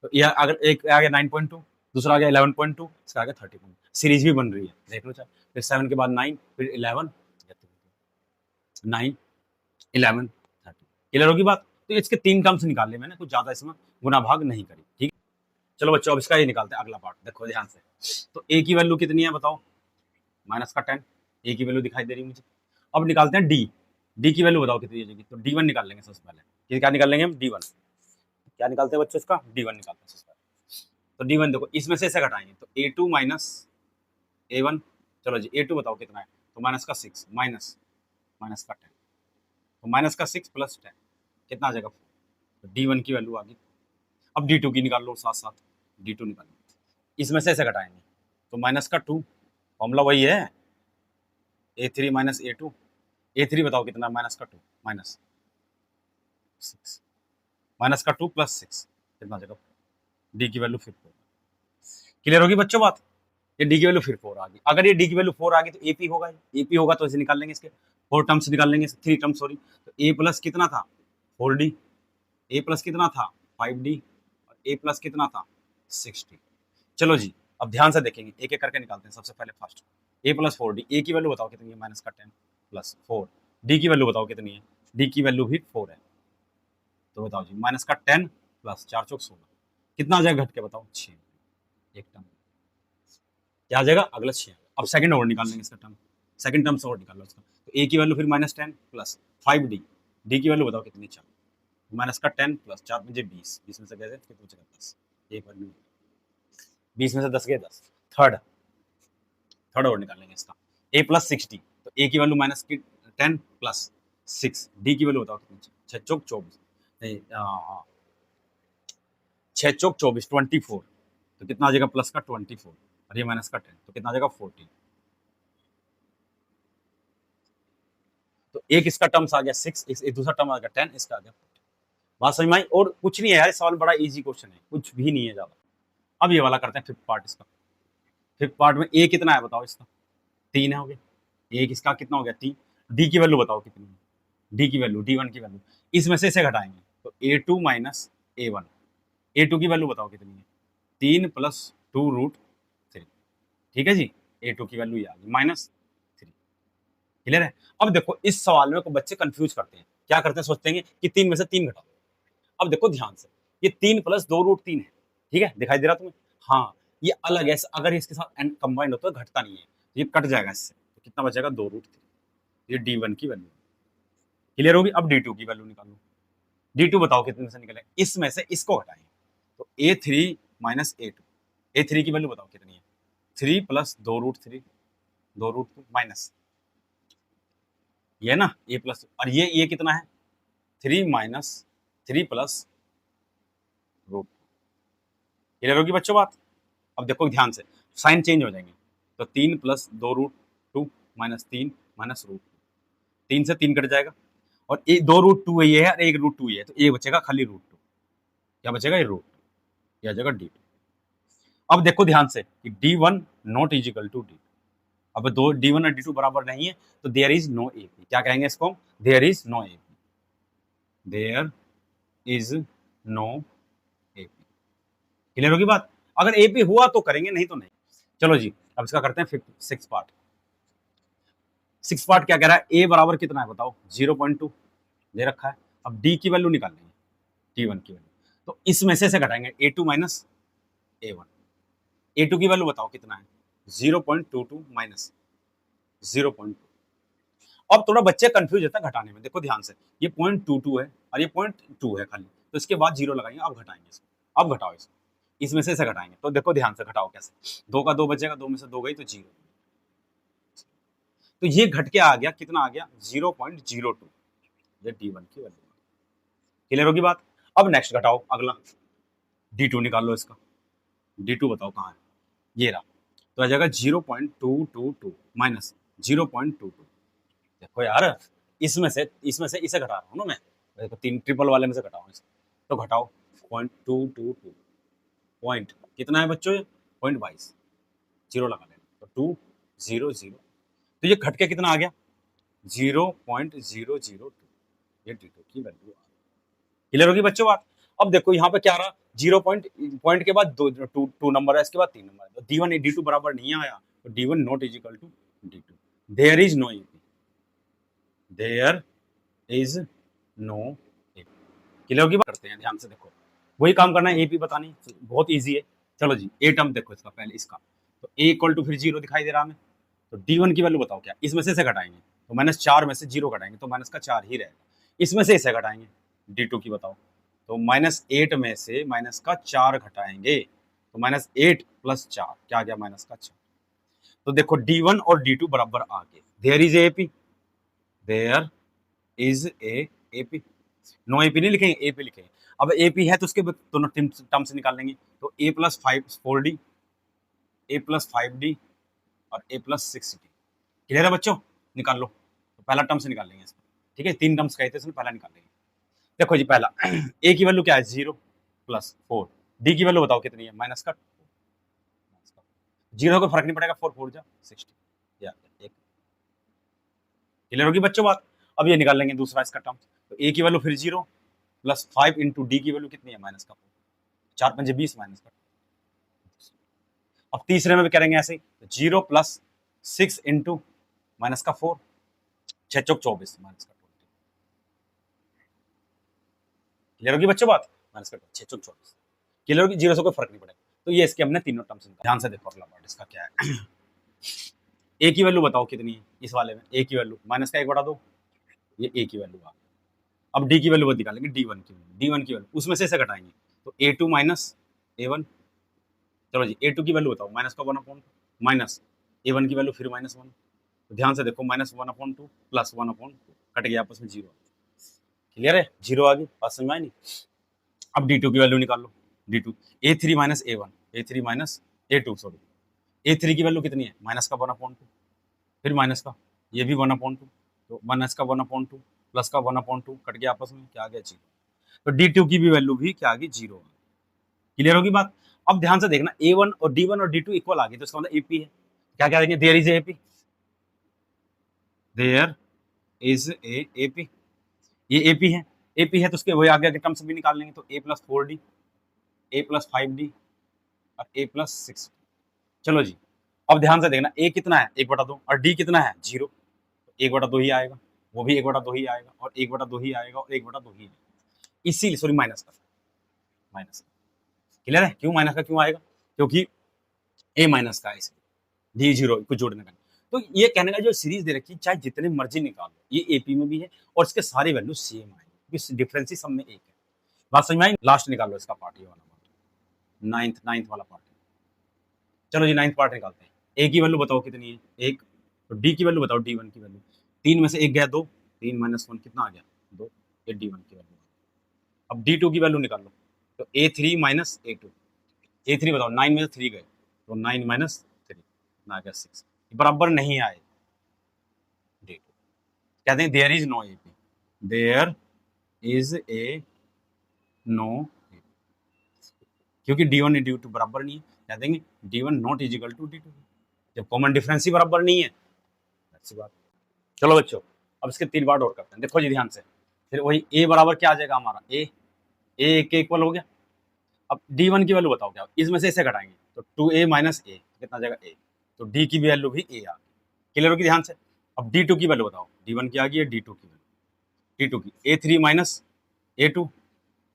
तो यह अगर एक आ गया 9.2, दूसरा आ गया 11.2, इसका आ गया 30 पॉइंट, सीरीज भी बन रही है देख लो चाहे, फिर 7 के बाद 9, फिर 11 9 11 30, क्लियर होगी बात। तो इसके 3 टर्म्स निकाल लिए मैंने, कुछ ज्यादा इसमें गुना भाग नहीं करी, ठीक। चलो बच्चों अब इसका ये निकालते हैं अगला पार्ट, देखो ध्यान से, तो a की वैल्यू कितनी है बताओ माइनस का 10, a की वैल्यू दिखाई दे रही है मुझे। अब निकालते हैं d की वैल्यू बताओ कितनी हो जाएगी, तो d1 निकाल लेंगे सबसे पहले, क्या निकाल लेंगे हम d1, क्या निकालते हैं बच्चों इसका, D1 निकालते हैं इसका। तो D1 देखो इसमें से इसे घटाएंगे तो A2 माइनस A1, चलो जी A2 बताओ कितना है, तो माइनस का 6 माइनस माइनस का 10, तो माइनस का 6 प्लस 10 कितना आ जाएगा 4, तो D1 की वैल्यू आ गई। अब D2 की निकाल लो साथ साथ, D2 निकाल लो, इसमें से इसे घटाएंगे तो माइनस का 2, फॉर्मूला वही है A3 माइनस A2, A3 बताओ कितना, माइनस का 2 माइनस 6, माइनस का 2 प्लस 6 कितना आ जाएगा, D की वैल्यू फिर 4। क्लियर होगी बच्चों बात, ये D की वैल्यू फिर 4 आ गई। अगर ये D की वैल्यू 4 आ गई तो AP होगा, AP होगा तो इसे निकाल लेंगे, इसके 4 टर्म्स निकाल लेंगे, 3 टर्म्स सॉरी, तो A प्लस कितना था 4D, A प्लस कितना था 5D, और A प्लस कितना था 6D। चलो जी अब ध्यान से देखेंगे, एक एक करके निकालते हैं। सबसे पहले first A plus 4D, A की वैल्यू बताओ कितनी है, माइनस का 10 प्लस 4, D की वैल्यू बताओ कितनी है, D की वैल्यू भी 4 है, तो बताओ जी माइनस का 10 प्लस 4 चौक 16 कितना आ जाएगा घट के बताओ 6, एक टर्म क्या आ जाएगा अगला 6। अब सेकंड और निकाल लेंगे इसका टर्म, सेकंड टर्म से और निकाल लो इसका, तो A की वैल्यू फिर माइनस 10 प्लस 5D, D की वैल्यू बताओ कितनी 4, माइनस का 10 प्लस 4 मुझे 20, 20 में से कैसे कितना बचेगा 10, एक वैल्यू 20 में से 10 गए 10। थर्ड थर्ड और निकाल लेंगे इसका A प्लस 6D, तो A की वैल्यू माइनस की 10 प्लस 6, D की वैल्यू बताओ कितनी 6 चौक 24 नहीं 6 चौक 24 24, तो कितना आ जाएगा प्लस का 24 और ये माइनस का 10, तो कितना आ जाएगा 40। तो एक इसका टर्म्स आ गया 6, एक दूसरा टर्म आ गया 10, इसका आ गया 40। बात समझ में आई, और कुछ नहीं है यार, सवाल बड़ा इजी क्वेश्चन है, कुछ भी नहीं है ज्यादा। अब ये वाला करते हैं फिफ्थ पार्ट इसका। फिफ्थ पार्ट में A कितना है बताओ इसका, 3 है हो गया, एक इसका कितना हो गया 3, D की वैल्यू बताओ कितनी है, D की वैल्यू D1 की वैल्यू, इसमें से इसे घटाएंगे तो A2 माइनस A1, A2 की वैल्यू बताओ कितनी है 3 प्लस 2 रूट 3, ठीक है जी, A2 की वैल्यू ये आ गई माइनस 3। क्लियर है। अब देखो इस सवाल में को बच्चे कंफ्यूज करते हैं, क्या करते हैं, सोचते हैं कि 3 में से 3 घटाओ। अब देखो ध्यान से, ये 3 प्लस 2 रूट 3 है, ठीक है दिखाई दे रहा तुम्हें, हाँ ये अलग है, अगर इसके साथ एंड कंबाइंड होता है घटता नहीं है, ये कट जाएगा इससे, तो कितना बचेगा 2 रूट 3, ये D1 की वैल्यू। क्लियर होगी। अब D2 की वैल्यू निकालो, D2 बताओ कितने से निकले, इसमें से इसको घटाएंगे तो A3 माइनस A2, A3 की वैल्यू बताओ कितनी है 3 प्लस 2 रूट 3, 2 रूट 2 माइनस ये ना A प्लस, और ये कितना है 3 माइनस 3 प्लस रूट। क्लियर होगी बच्चों बात। अब देखो ध्यान से साइन चेंज हो जाएंगे, तो 3 plus 2 root 2 minus 3 minus root 3 से 3 कट जाएगा, और एक 2 रूट 2 ये है और एक रूट 2 ये है, तो ये बचेगा खाली रूट 2, क्या बचेगा ये रूट 2, ये आ जाएगा D2। अब देखो ध्यान से कि D1 not is equal to D2, अब दो D1 और D2 बराबर नहीं है तो देयर इज नो AP, क्या कहेंगे इसको, there is no AP, there is no AP। Clear होगी बात, अगर AP हुआ तो करेंगे, नहीं तो नहीं। चलो जी अब इसका करते हैं सिक्स पार्ट। सिक्स पार्ट क्या कह रहा है, A बराबर कितना है बताओ 0.2 दे रखा है, अब D की वैल्यू निकाल लेंगे D1 की वैल्यू, तो इसमें से घटाएंगे A2 माइनस A1, A2 की वैल्यू बताओ कितना है 0.22 माइनस 0.2। अब थोड़ा बच्चे कंफ्यूज होता है घटाने में, देखो ध्यान से ये 0.22 है और ये 0.2 है खाली, तो इसके बाद 0 लगाएंगे, अब घटाएंगे इसको, अब घटाओ इसको, इसमें से इसे घटाएंगे, तो देखो ध्यान से घटाओ कैसे, 2 का 2 बचेगा, 2 में से 2 गई तो 0, तो ये घट के आ गया कितना आ गया 0.02, ये D1 की वैल्यू। क्लियर होगी बात। अब नेक्स्ट घटाओ अगला, D2 निकाल लो इसका, D2 बताओ कहाँ है, ये रहा, तो आ जाएगा 0.222 माइनस 0.22। देखो यार इसमें से इसे घटा रहा हूँ ना मैं, देखो 3 ट्रिपल वाले में से घटाओ इसको, तो घटाओ 0.222 पॉइंट कितना है बच्चों, ये 0.22, 0 लगा लेना, तो 200, तो ये घट के कितना आ गया 0.002, ये D2 की वैल्यू आ गई। क्लियर होगी बच्चों बात। अब देखो यहाँ पे क्या रहा, 0 पॉइंट के बाद 2 नंबर है, इसके बाद 3 नंबर है, तो D1 D2 बराबर नहीं आया, तो D1 not is equal to D2, there is no AP, there is no AP। Clear होगी बात। करते हैं ध्यान से, देखो वही काम करना है, AP बतानी बहुत इजी है। चलो जी A टर्म देखो इसका, पहले इसका, तो A इक्वल टू फिर 0 दिखाई दे रहा हमें, तो D1 की वैल्यू बताओ क्या, इसमें से घटाएंगे तो -4 में से 0 घटाएंगे तो -4 ही रहेगा, इसमें से इसे घटाएंगे D2 की बताओ, तो -8 में से माइनस का 4 घटाएंगे, तो -8 + 4 क्या आ गया, -4। तो देखो D1 और D2 बराबर आ गए। There is AP, there is a AP, no AP नहीं लिखेंगे, एपी लिखेंगे। अब एपी है तो उसके दोनों टर्म्स निकाल लेंगे, तो a + 4d, a + 5d और a + 6d। क्लियर है बच्चों, निकाल लो। तो पहला टर्म से निकाल लेंगे इसको, ठीक है, 3 टर्म्स कहे थे इसमें, पहला निकाल लेंगे। देखो जी, पहला a की वैल्यू क्या है, 0 + 4, d की वैल्यू बताओ कितनी है, -2। 0 को फर्क नहीं पड़ेगा, 4 4 जा 60, या एक। क्लियर होगी बच्चों बात। अब ये निकाल लेंगे दूसरा इसका टर्म, तो a की वैल्यू फिर 0 + 5 × d की वैल्यू कितनी है, -4, 4 पंजे 20 -का। अब तीसरे में भी करेंगे ऐसे ही, 0 + 6 × -4, 6 चौक 24 -का 20। क्लियर होगी बच्चों बात, -6 चौक 24। क्लियर होगी, 0 से कोई फर्क नहीं पड़ेगा। तो ये इसके हमने तीनों टर्म्स निकाले। ध्यान से देखो अगला पार्ट इसका क्या है। a की वैल्यू बताओ कितनी है इस वाले में, a की वैल्यू -1/2, ये a की वैल्यू आ गई। अब d की वैल्यू निकालेंगे, d1 की वैल्यू, d1 की वैल्यू उसमें से ऐसे घटाएंगे, तो a2 - a1। चलो जी, a2 की वैल्यू बताओ, -1/2 माइनस a1 की वैल्यू फिर -1। तो ध्यान से देखो, -1/2 + 1/2 कट गया आपस में 0। क्लियर है, 0 आ गई, बात समझ में आई नहीं। अब d2 की वैल्यू निकाल लो, d2 a3 - a1, a3 - a2 sorry, a3 की वैल्यू कितनी है, -1/2 फिर माइनस का, ये भी 1/2, तो -1/2 + 1/2 कट गया आपस में, क्या आ गया, 0। तो d2 की भी वैल्यू भी क्या आ गई, 0। क्लियर होगी बात। अब ध्यान से देखना, a1 और d1 और d2 इक्वल आ गई, तो इसका मतलब AP है। क्या क्या देंगे, there is AP, there is a AP, ये AP है। AP है तो उसके वही आगे के टर्म्स भी निकाल लेंगे, तो a + 4d, a + 5d और a + 6। चलो जी, अब ध्यान से देखना, a कितना है, 1/2, और d कितना है, 0, 1/2 ही आएगा, वो भी 1/2 ही आएगा, और 1/2 ही आएगा, और 1/2 ही आएगा। इसीलिए सॉरी, माइनस का, माइनस का। क्लियर है, क्यों माइनस का क्यों आएगा, क्योंकि a माइनस का है, इसलिए डी 0 को जोड़ने का। तो ये कहने का जो सीरीज दे रखी है, चाहे जितने मर्जी निकालो, ये एपी में भी है और इसके सारे वैल्यू सेम आएंगे, क्योंकि डिफरेंस ही सब में एक है। बात समझ में आई। लास्ट निकालो इसका पार्ट, ये वाला पार्ट, नाइन्थ वाला पार्ट। चलो जी, नाइन्थ पार्ट निकालते हैं। ए की वैल्यू बताओ कितनी है, एक। तो डी की वैल्यू बताओ, डी1 की वैल्यू, 3 में से 1 गया 2, 3 - 1 कितना आ गया, 2, ये डी1 की वैल्यू। अब डी2 की वैल्यू निकाल लो, तो a3 - a2, a3 बताओ, 9 में से 3 गए, तो 9 - 3 ना गया 6, बराबर नहीं आए डी2। कहते हैं there is no AP, there is a no, क्योंकि d1 और d2 बराबर नहीं है, कह देंगे d1 not is equal to d2, जब कॉमन डिफरेंस ही बराबर नहीं है, अच्छी बात। चलो बच्चों, अब इसके 3 पार्ट और करते हैं, देखो जी ध्यान से। फिर वही a बराबर क्या आ जाएगा हमारा, a के इक्वल हो गया। अब d1 की वैल्यू बताओ क्या, इसमें से इसे घटाएंगे, तो 2a - a कितना जाएगा, a, तो d की वैल्यू भी a आ गई। क्लियर होगी ध्यान से। अब d2 की वैल्यू बताओ, d1 की आ गई है, d2 की वैल्यू, d2 की a3 - a2।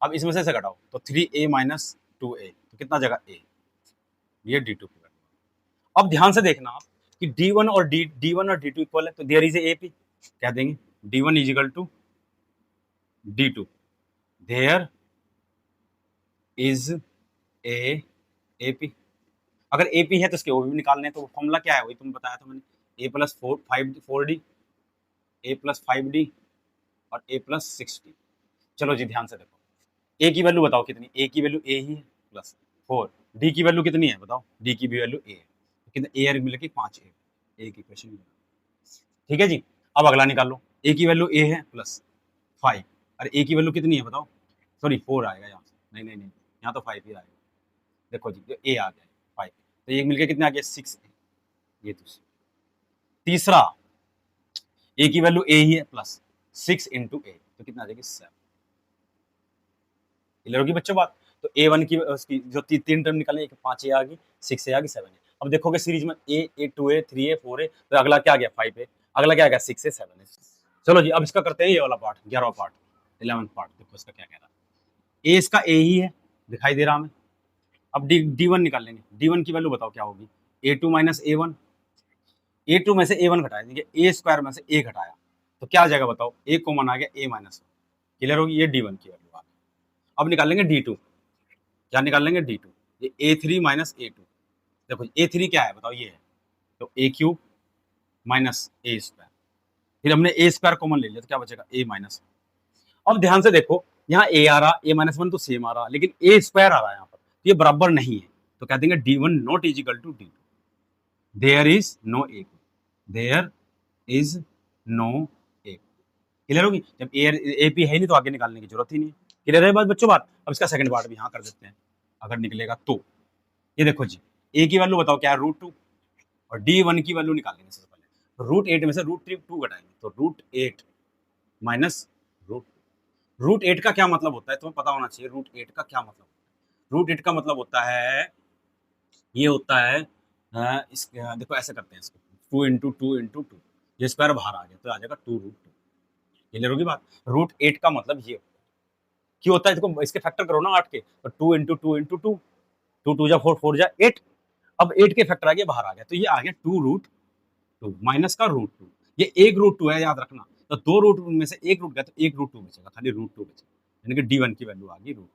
अब इसमें से घटाओ, तो 3a - 2a, तो कितना जगह a, ये d2 की वैल्यू। अब ध्यान से देखना आप कि d1 और d2 इक्वल है, तो देयर इज ए AP, कह देंगे d1 is equal to d2, there is a AP। अगर AP है तो इसके वो भी निकालने हैं, तो फॉर्मूला क्या है, वही तुम बताया था मैंने, a + 4d, a + 5d और a + 6d। चलो जी ध्यान से देखो, a की वैल्यू बताओ कितनी, a की वैल्यू a ही है प्लस 4, d की वैल्यू कितनी है बताओ, d की भी वैल्यू a है, कितने a मिल के 5 a की इक्वेशन। ठीक है जी। अब अगला निकाल लो, a की वैल्यू a है प्लस 5, और a की वैल्यू कितनी है बताओ, सॉरी 4 आएगा यहाँ से, नहीं यहाँ तो 5 ही आएगा। देखो जी, a आ गया 5, तो ये मिलके कितने आ गया, 6 ये दूसरा। तीसरा, a की वैल्यू a ही है प्लस 6 × a, तो कितना आ जाएगी 7। क्लियर होगी बच्चों बात। तो a1 की उसकी जो 3 टर्म निकाले, 5a आ गई, 6a आ गई, 7a। अब देखोगे सीरीज में a 2a 3a 4a, तो अगला क्या आ गया 5a, अगला क्या आ गया 6a 7a। चलो जी, अब इसका करते हैं ये वाला पार्ट, 11वां पार्ट, 11th पार्ट। देखो इसका क्या कह रहा है, a इसका a ही है, दिखाई दे रहा हमें। अब d1 निकाल लेंगे, d1 की वैल्यू बताओ क्या होगी, a2 - a1, a2 में से a1 घटाया, देखिए a² में से a घटाया, तो क्या आ जाएगा बताओ, a कॉमन आ गया, a - 1। क्लियर होगी, ये d1 की वैल्यू आ गई। अब निकालेंगे D2, क्या निकालेंगे D2, ये A3 माइनस A2। देखो A3 क्या है बताओ, ये है तो A cube minus A square, फिर हमने A स्क्वायर कॉमन ले लिया तो क्या बचेगा A माइनस। अब ध्यान से देखो यहाँ A आ रहा, A माइनस वन तो सेम आ रहा, लेकिन A स्क्वायर आ रहा है यहाँ पर, तो ये बराबर नहीं है, तो कह देंगे D1 not is equal to D2, there is no A, there is no A। Clear होगी, जब ए पी है नहीं तो आगे निकालने की जरूरत ही नहीं है। क्लियर है बात बच्चों बात। अब इसका सेकंड पार्ट भी यहाँ कर देते हैं, अगर निकलेगा तो। ये देखो जी, ए की वैल्यू बताओ क्या है, √2, और D1 की वैल्यू निकालेंगे सबसे पहले। √8 में से √2 घटाएंगे तो √8 माइनस √8 का क्या मतलब होता है तुम्हें पता होना चाहिए। √8 का क्या मतलब होता है, √8 का मतलब होता है, ये होता है देखो ऐसे करते हैं इसको, 2 इंटू 2 इंटू 2, ये स्क्वायर बाहर आ गया तो आ जाएगा 2√2। क्लियर होगी बात। √8 का मतलब ये क्यों होता है, देखो इसके फैक्टर करो ना 8 के, तो 2 इंटू 2 इंटू 2, 2 2 जा 4, 4 जा 8, अब 8 के फैक्टर आ गया बाहर आ गया, तो ये आ गया 2√2 माइनस का √2, ये एक √2 है याद रखना, तो दो रूट में से एक रूट गया तो एक √2 बचेगा, खाली √2 बचेगा, यानी कि D1 की वैल्यू आ गई √2।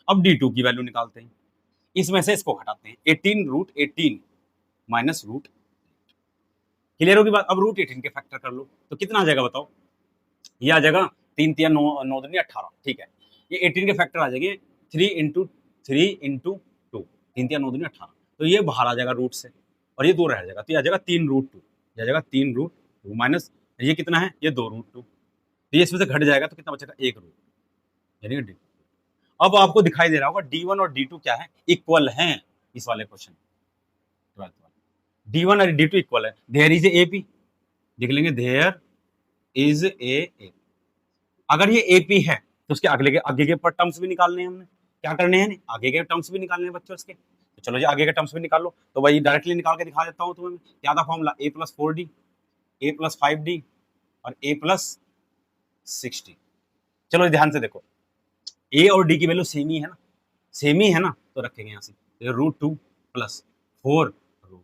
अब D2 की वैल्यू निकालते हैं, इसमें से इसको घटाते हैं, 18 माइनस √। क्लियर होगी बात। अब √18 के फैक्टर कर लो तो कितना आ जाएगा बताओ, ये आ जाएगा 3 3 9 9 दूनी 18, ठीक है, ये 18 के फैक्टर आ जाएंगे 3 इंटू 2, 3 3 9 दूनी 18, तो ये बाहर आ जाएगा रूट से, और ये 2 रह जाएगा, तो ये आ जाएगा 3√2, ये आ जाएगा 3√2 माइनस ये कितना है, ये 2√2, तो ये इसमें से घट जाएगा तो कितना बचेगा, 1√2, यानी कि D2। अब आपको दिखाई दे रहा होगा D1 और D2 क्या है, इक्वल हैं, इस वाले क्वेश्चन 12th वाले, D1 और D2 इक्वल है, देयर इज ए पी, देख लेंगे देयर इज ए। अगर ये AP है तो उसके आगे के टर्म्स भी निकालने हैं हमने, क्या करने हैं, आगे के टर्म्स भी निकालने हैं बच्चों इसके, तो चलो जी आगे के टर्म्स भी निकाल लो। तो भाई डायरेक्टली निकाल के दिखा देता हूँ तुम्हें, क्या था formula, A + 4D, A + 5D और A + 6D। चलो ध्यान से देखो, A और D की वैल्यू सेम ही है ना, सेम ही है ना, तो रखेंगे यहाँ से √2 + 4√2,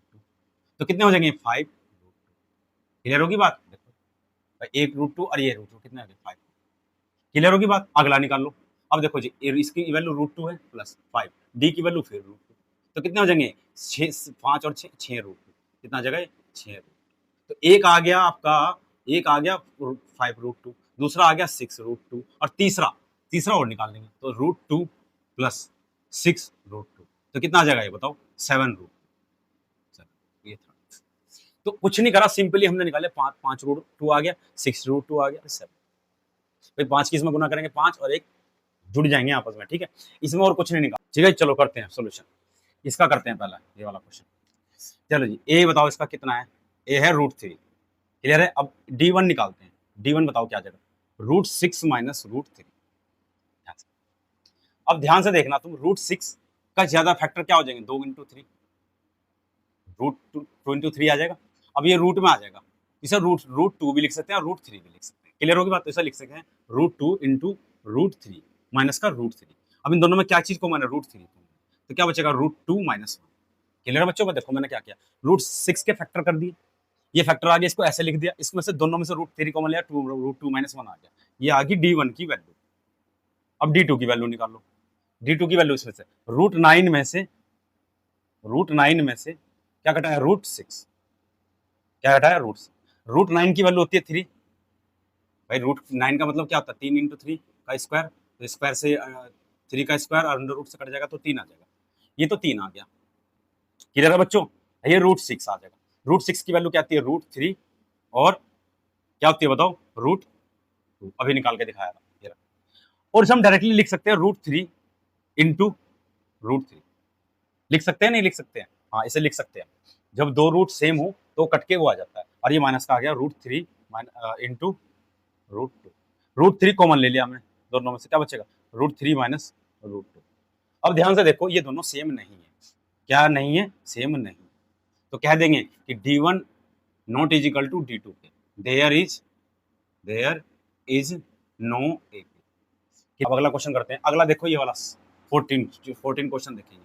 तो कितने हो जाएंगे 5√2। क्लियर होगी बात, देखो एक √2 और ये √2 कितने हो गए 5। क्लियर होगी बात। अगला निकाल लो, अब देखो जी इसकी वैल्यू √2 है प्लस 5, D की वैल्यू फिर √2, तो कितने हो जाएंगे 6, 5 और 6 6√2, कितना आ जाएगा 6√2। तो एक आ गया आपका, एक आ गया 5√2, दूसरा आ गया 6√2, और तीसरा और निकाल लेंगे तो √2 + 6√2, तो कितना आ जाएगा ये बताओ 7√2। ये था, तो कुछ नहीं करा, सिंपली हमने निकाले 5√2 आ गया, 6√2 आ गया, 7। भाई 5 की इसमें गुना करेंगे 5 और 1 जुड़ जाएंगे आपस में, ठीक है, इसमें और कुछ नहीं निकाल। ठीक है चलो करते हैं सोल्यूशन, इसका करते हैं पहला ये वाला क्वेश्चन। चलो जी ए बताओ इसका कितना है, ए है √3। क्लियर है। अब D1 निकालते हैं, D1 बताओ क्या जाएगा, √6 माइनस √3। अब ध्यान से देखना तुम, √6 का ज्यादा फैक्टर क्या हो जाएंगे, 2 इंटू 3, √2 इंटू 3 आ जाएगा। अब ये रूट में आ जाएगा, इसे √2 भी लिख सकते हैं और √3 भी लिख सकते हैं। क्लियर होगी बात, तो ऐसा लिख सकते हैं √2 इंटू √3 माइनस का √3। अब इन दोनों में क्या चीज को मैंने √3, तो क्या बचेगा √2 माइनस 1। क्लियर बच्चों में देखो मैंने क्या किया, √6 के फैक्टर कर दिए, ये फैक्टर आ गया, इसको ऐसे लिख दिया, इसमें से दोनों में से √3 कॉमन लिया, √2 माइनस 1 आ गया, ये आ गई D1 की वैल्यू। अब D2 की वैल्यू निकाल लो, D2 की वैल्यू इसमें से √9 में से क्या घटाया, √6, क्या घटाया √9 की वैल्यू होती है 3, भाई √9 का मतलब क्या होता है 3 इंटू 3 का स्क्वायर, तो स्क्वायर से 3 का स्क्वायर और अंडर रूट से कट जाएगा तो 3 आ जाएगा, ये तो 3 आ गया। क्लियर है बच्चों, ये √6 आ जाएगा, √6 की वैल्यू क्या आती है √3, और क्या होती है बताओ √2, अभी निकाल के दिखाया था ये, और इसे हम डायरेक्टली लिख सकते हैं √3 इंटू √3, लिख सकते हैं नहीं लिख सकते हैं, हाँ इसे लिख सकते हैं, जब दो रूट सेम हो तो कट के वो आ जाता है, और ये माइनस का आ गया √3 इंटू √2, √3 कॉमन ले लिया हमने, दोनों में से क्या बचेगा √3 माइनस √2। अब ध्यान से देखो ये दोनों सेम नहीं है, क्या नहीं है, सेम नहीं, तो कह देंगे कि D1 not is equal to D2 के, देयर इज नो AP। अब अगला क्वेश्चन करते हैं, अगला देखो ये वाला 14 क्वेश्चन देखेंगे।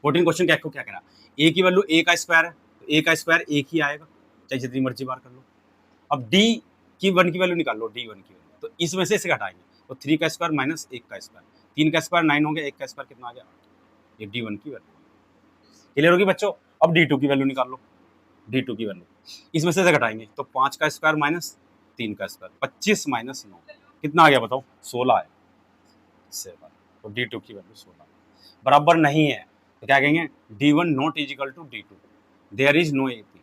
14 क्वेश्चन क्या कह रहा है, ए की वैल्यू A का स्क्वायर है, तो A का स्क्वायर एक ही आएगा, चाहे जितनी मर्जी बार कर लो। अब D की 1 की वैल्यू निकाल लो, D1 की वैल्यू, तो इसमें से इसे घटाएंगे, तो 3 का स्क्वायर माइनस 1 का स्क्वायर, 3 का स्क्वायर 9 हो गया, 1 का स्क्वायर कितना आ गया 8। ये D1 की वैल्यू। क्लियर होगी बच्चों? अब D2 की वैल्यू निकाल लो। D2 की वैल्यू इसमें से घटाएंगे तो 5 का स्क्वायर माइनस 3 का स्क्वायर, 25 माइनस 9 कितना आ गया बताओ? 16 है। इससे तो D2 की वैल्यू 16 बराबर नहीं है, तो क्या कहेंगे? D1 not is equal to D2, there is no AP,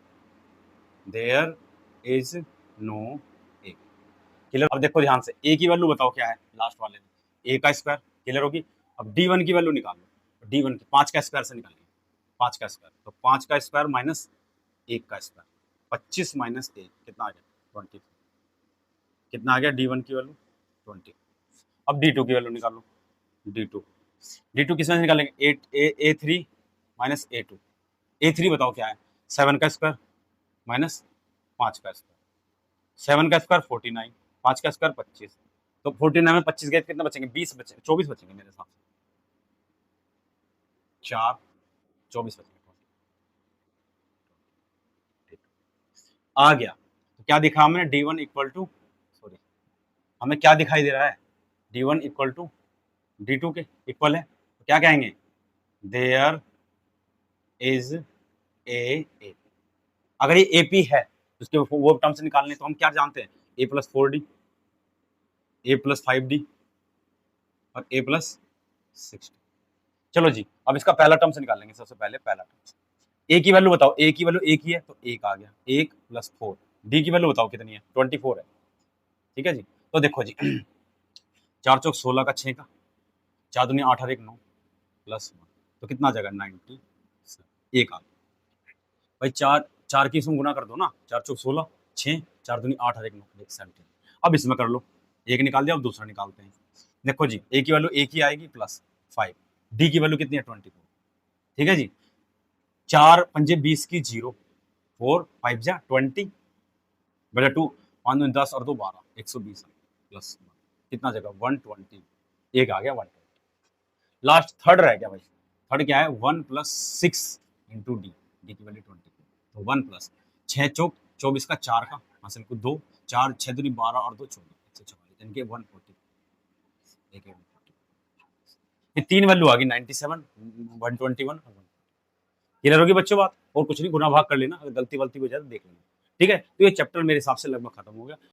there is no AP। Clear? अब देखो ध्यान से, A की वैल्यू बताओ क्या है लास्ट वाले में? A का स्क्वायर। क्लियर होगी? अब D1 की वैल्यू निकाल लो। D1 की 5 का स्क्वायर से निकालेंगे, 5 का स्क्वायर, तो 5 का स्क्वायर माइनस 1 का स्क्वायर, 25 माइनस 1 कितना आ गया 20। कितना आ गया D1 की वैल्यू 20। अब D2 की वैल्यू निकालो। D2 किस में से निकालेंगे? 8 A3 माइनस A2। A3 बताओ क्या है? 7 का स्क्वायर माइनस 5 का स्क्वायर, 7 का स्क्वायर 49, 5 का स्क्वायर 25, तो 49 में 25 गए कितना बचेंगे? 20 बचे, 24 बचेंगे मेरे हिसाब से, 4 24 बचेंगे। आ गया। तो क्या दिखा हमें? D1 इक्वल टू, सॉरी, हमें क्या दिखाई दे रहा है? D1 इक्वल टू D2 के इक्वल है, तो क्या कहेंगे? There is a AP। अगर ये AP है तो उसके वो टर्म्स निकालने, तो हम क्या जानते हैं? A plus 4D, A plus 5D और A प्लस 6D। चलो जी, अब इसका पहला टर्म्स निकालेंगे। सबसे पहले पहला टर्म्स, A की वैल्यू बताओ। A की वैल्यू 1 ही है तो 1 आ गया, 1 प्लस 4। D की वैल्यू बताओ कितनी है? 24 है। ठीक है जी, तो देखो जी 4 चौक 16 का 6 का, 4 दूनी 8 और 1 9 प्लस 1, तो कितना आ जाएगा? 90। 1 आ गया भाई। 4 की इसमें गुना कर दो ना, 4 चौक 16, 6, 4 दूनी 8 और 1 9 17। अब इसमें कर लो, एक निकाल दिया, अब दूसरा निकालते हैं। देखो जी, A की वैल्यू 1 ही आएगी प्लस 5, D की वैल्यू कितनी है? 24। ठीक है जी, 4 पंजे 20 की 0, 4 5 जा 20 बटा 2, 5 दूनी 10 और 2 12, 120 प्लस कितना जगह? 120। एक आ गया 120। लास्ट थर्ड रह गया भाई। थर्ड क्या है? 1 प्लस 6 इंटू डी, डी की वैल्यू 20, तो 1 प्लस 6 चौक 24 का 4 का हासिल को 2, 4 6 दूनी 12 और 2 14, 144, इनके 140, एक 140। ये तीन वैल्यू आ गई 97, 121 और 1। क्लियर होगी बच्चों बात? और कुछ नहीं, गुना भाग कर लेना, अगर गलती वलती हो जाए तो देख लेना। ठीक है, तो ये चैप्टर मेरे हिसाब से लगभग खत्म हो गया।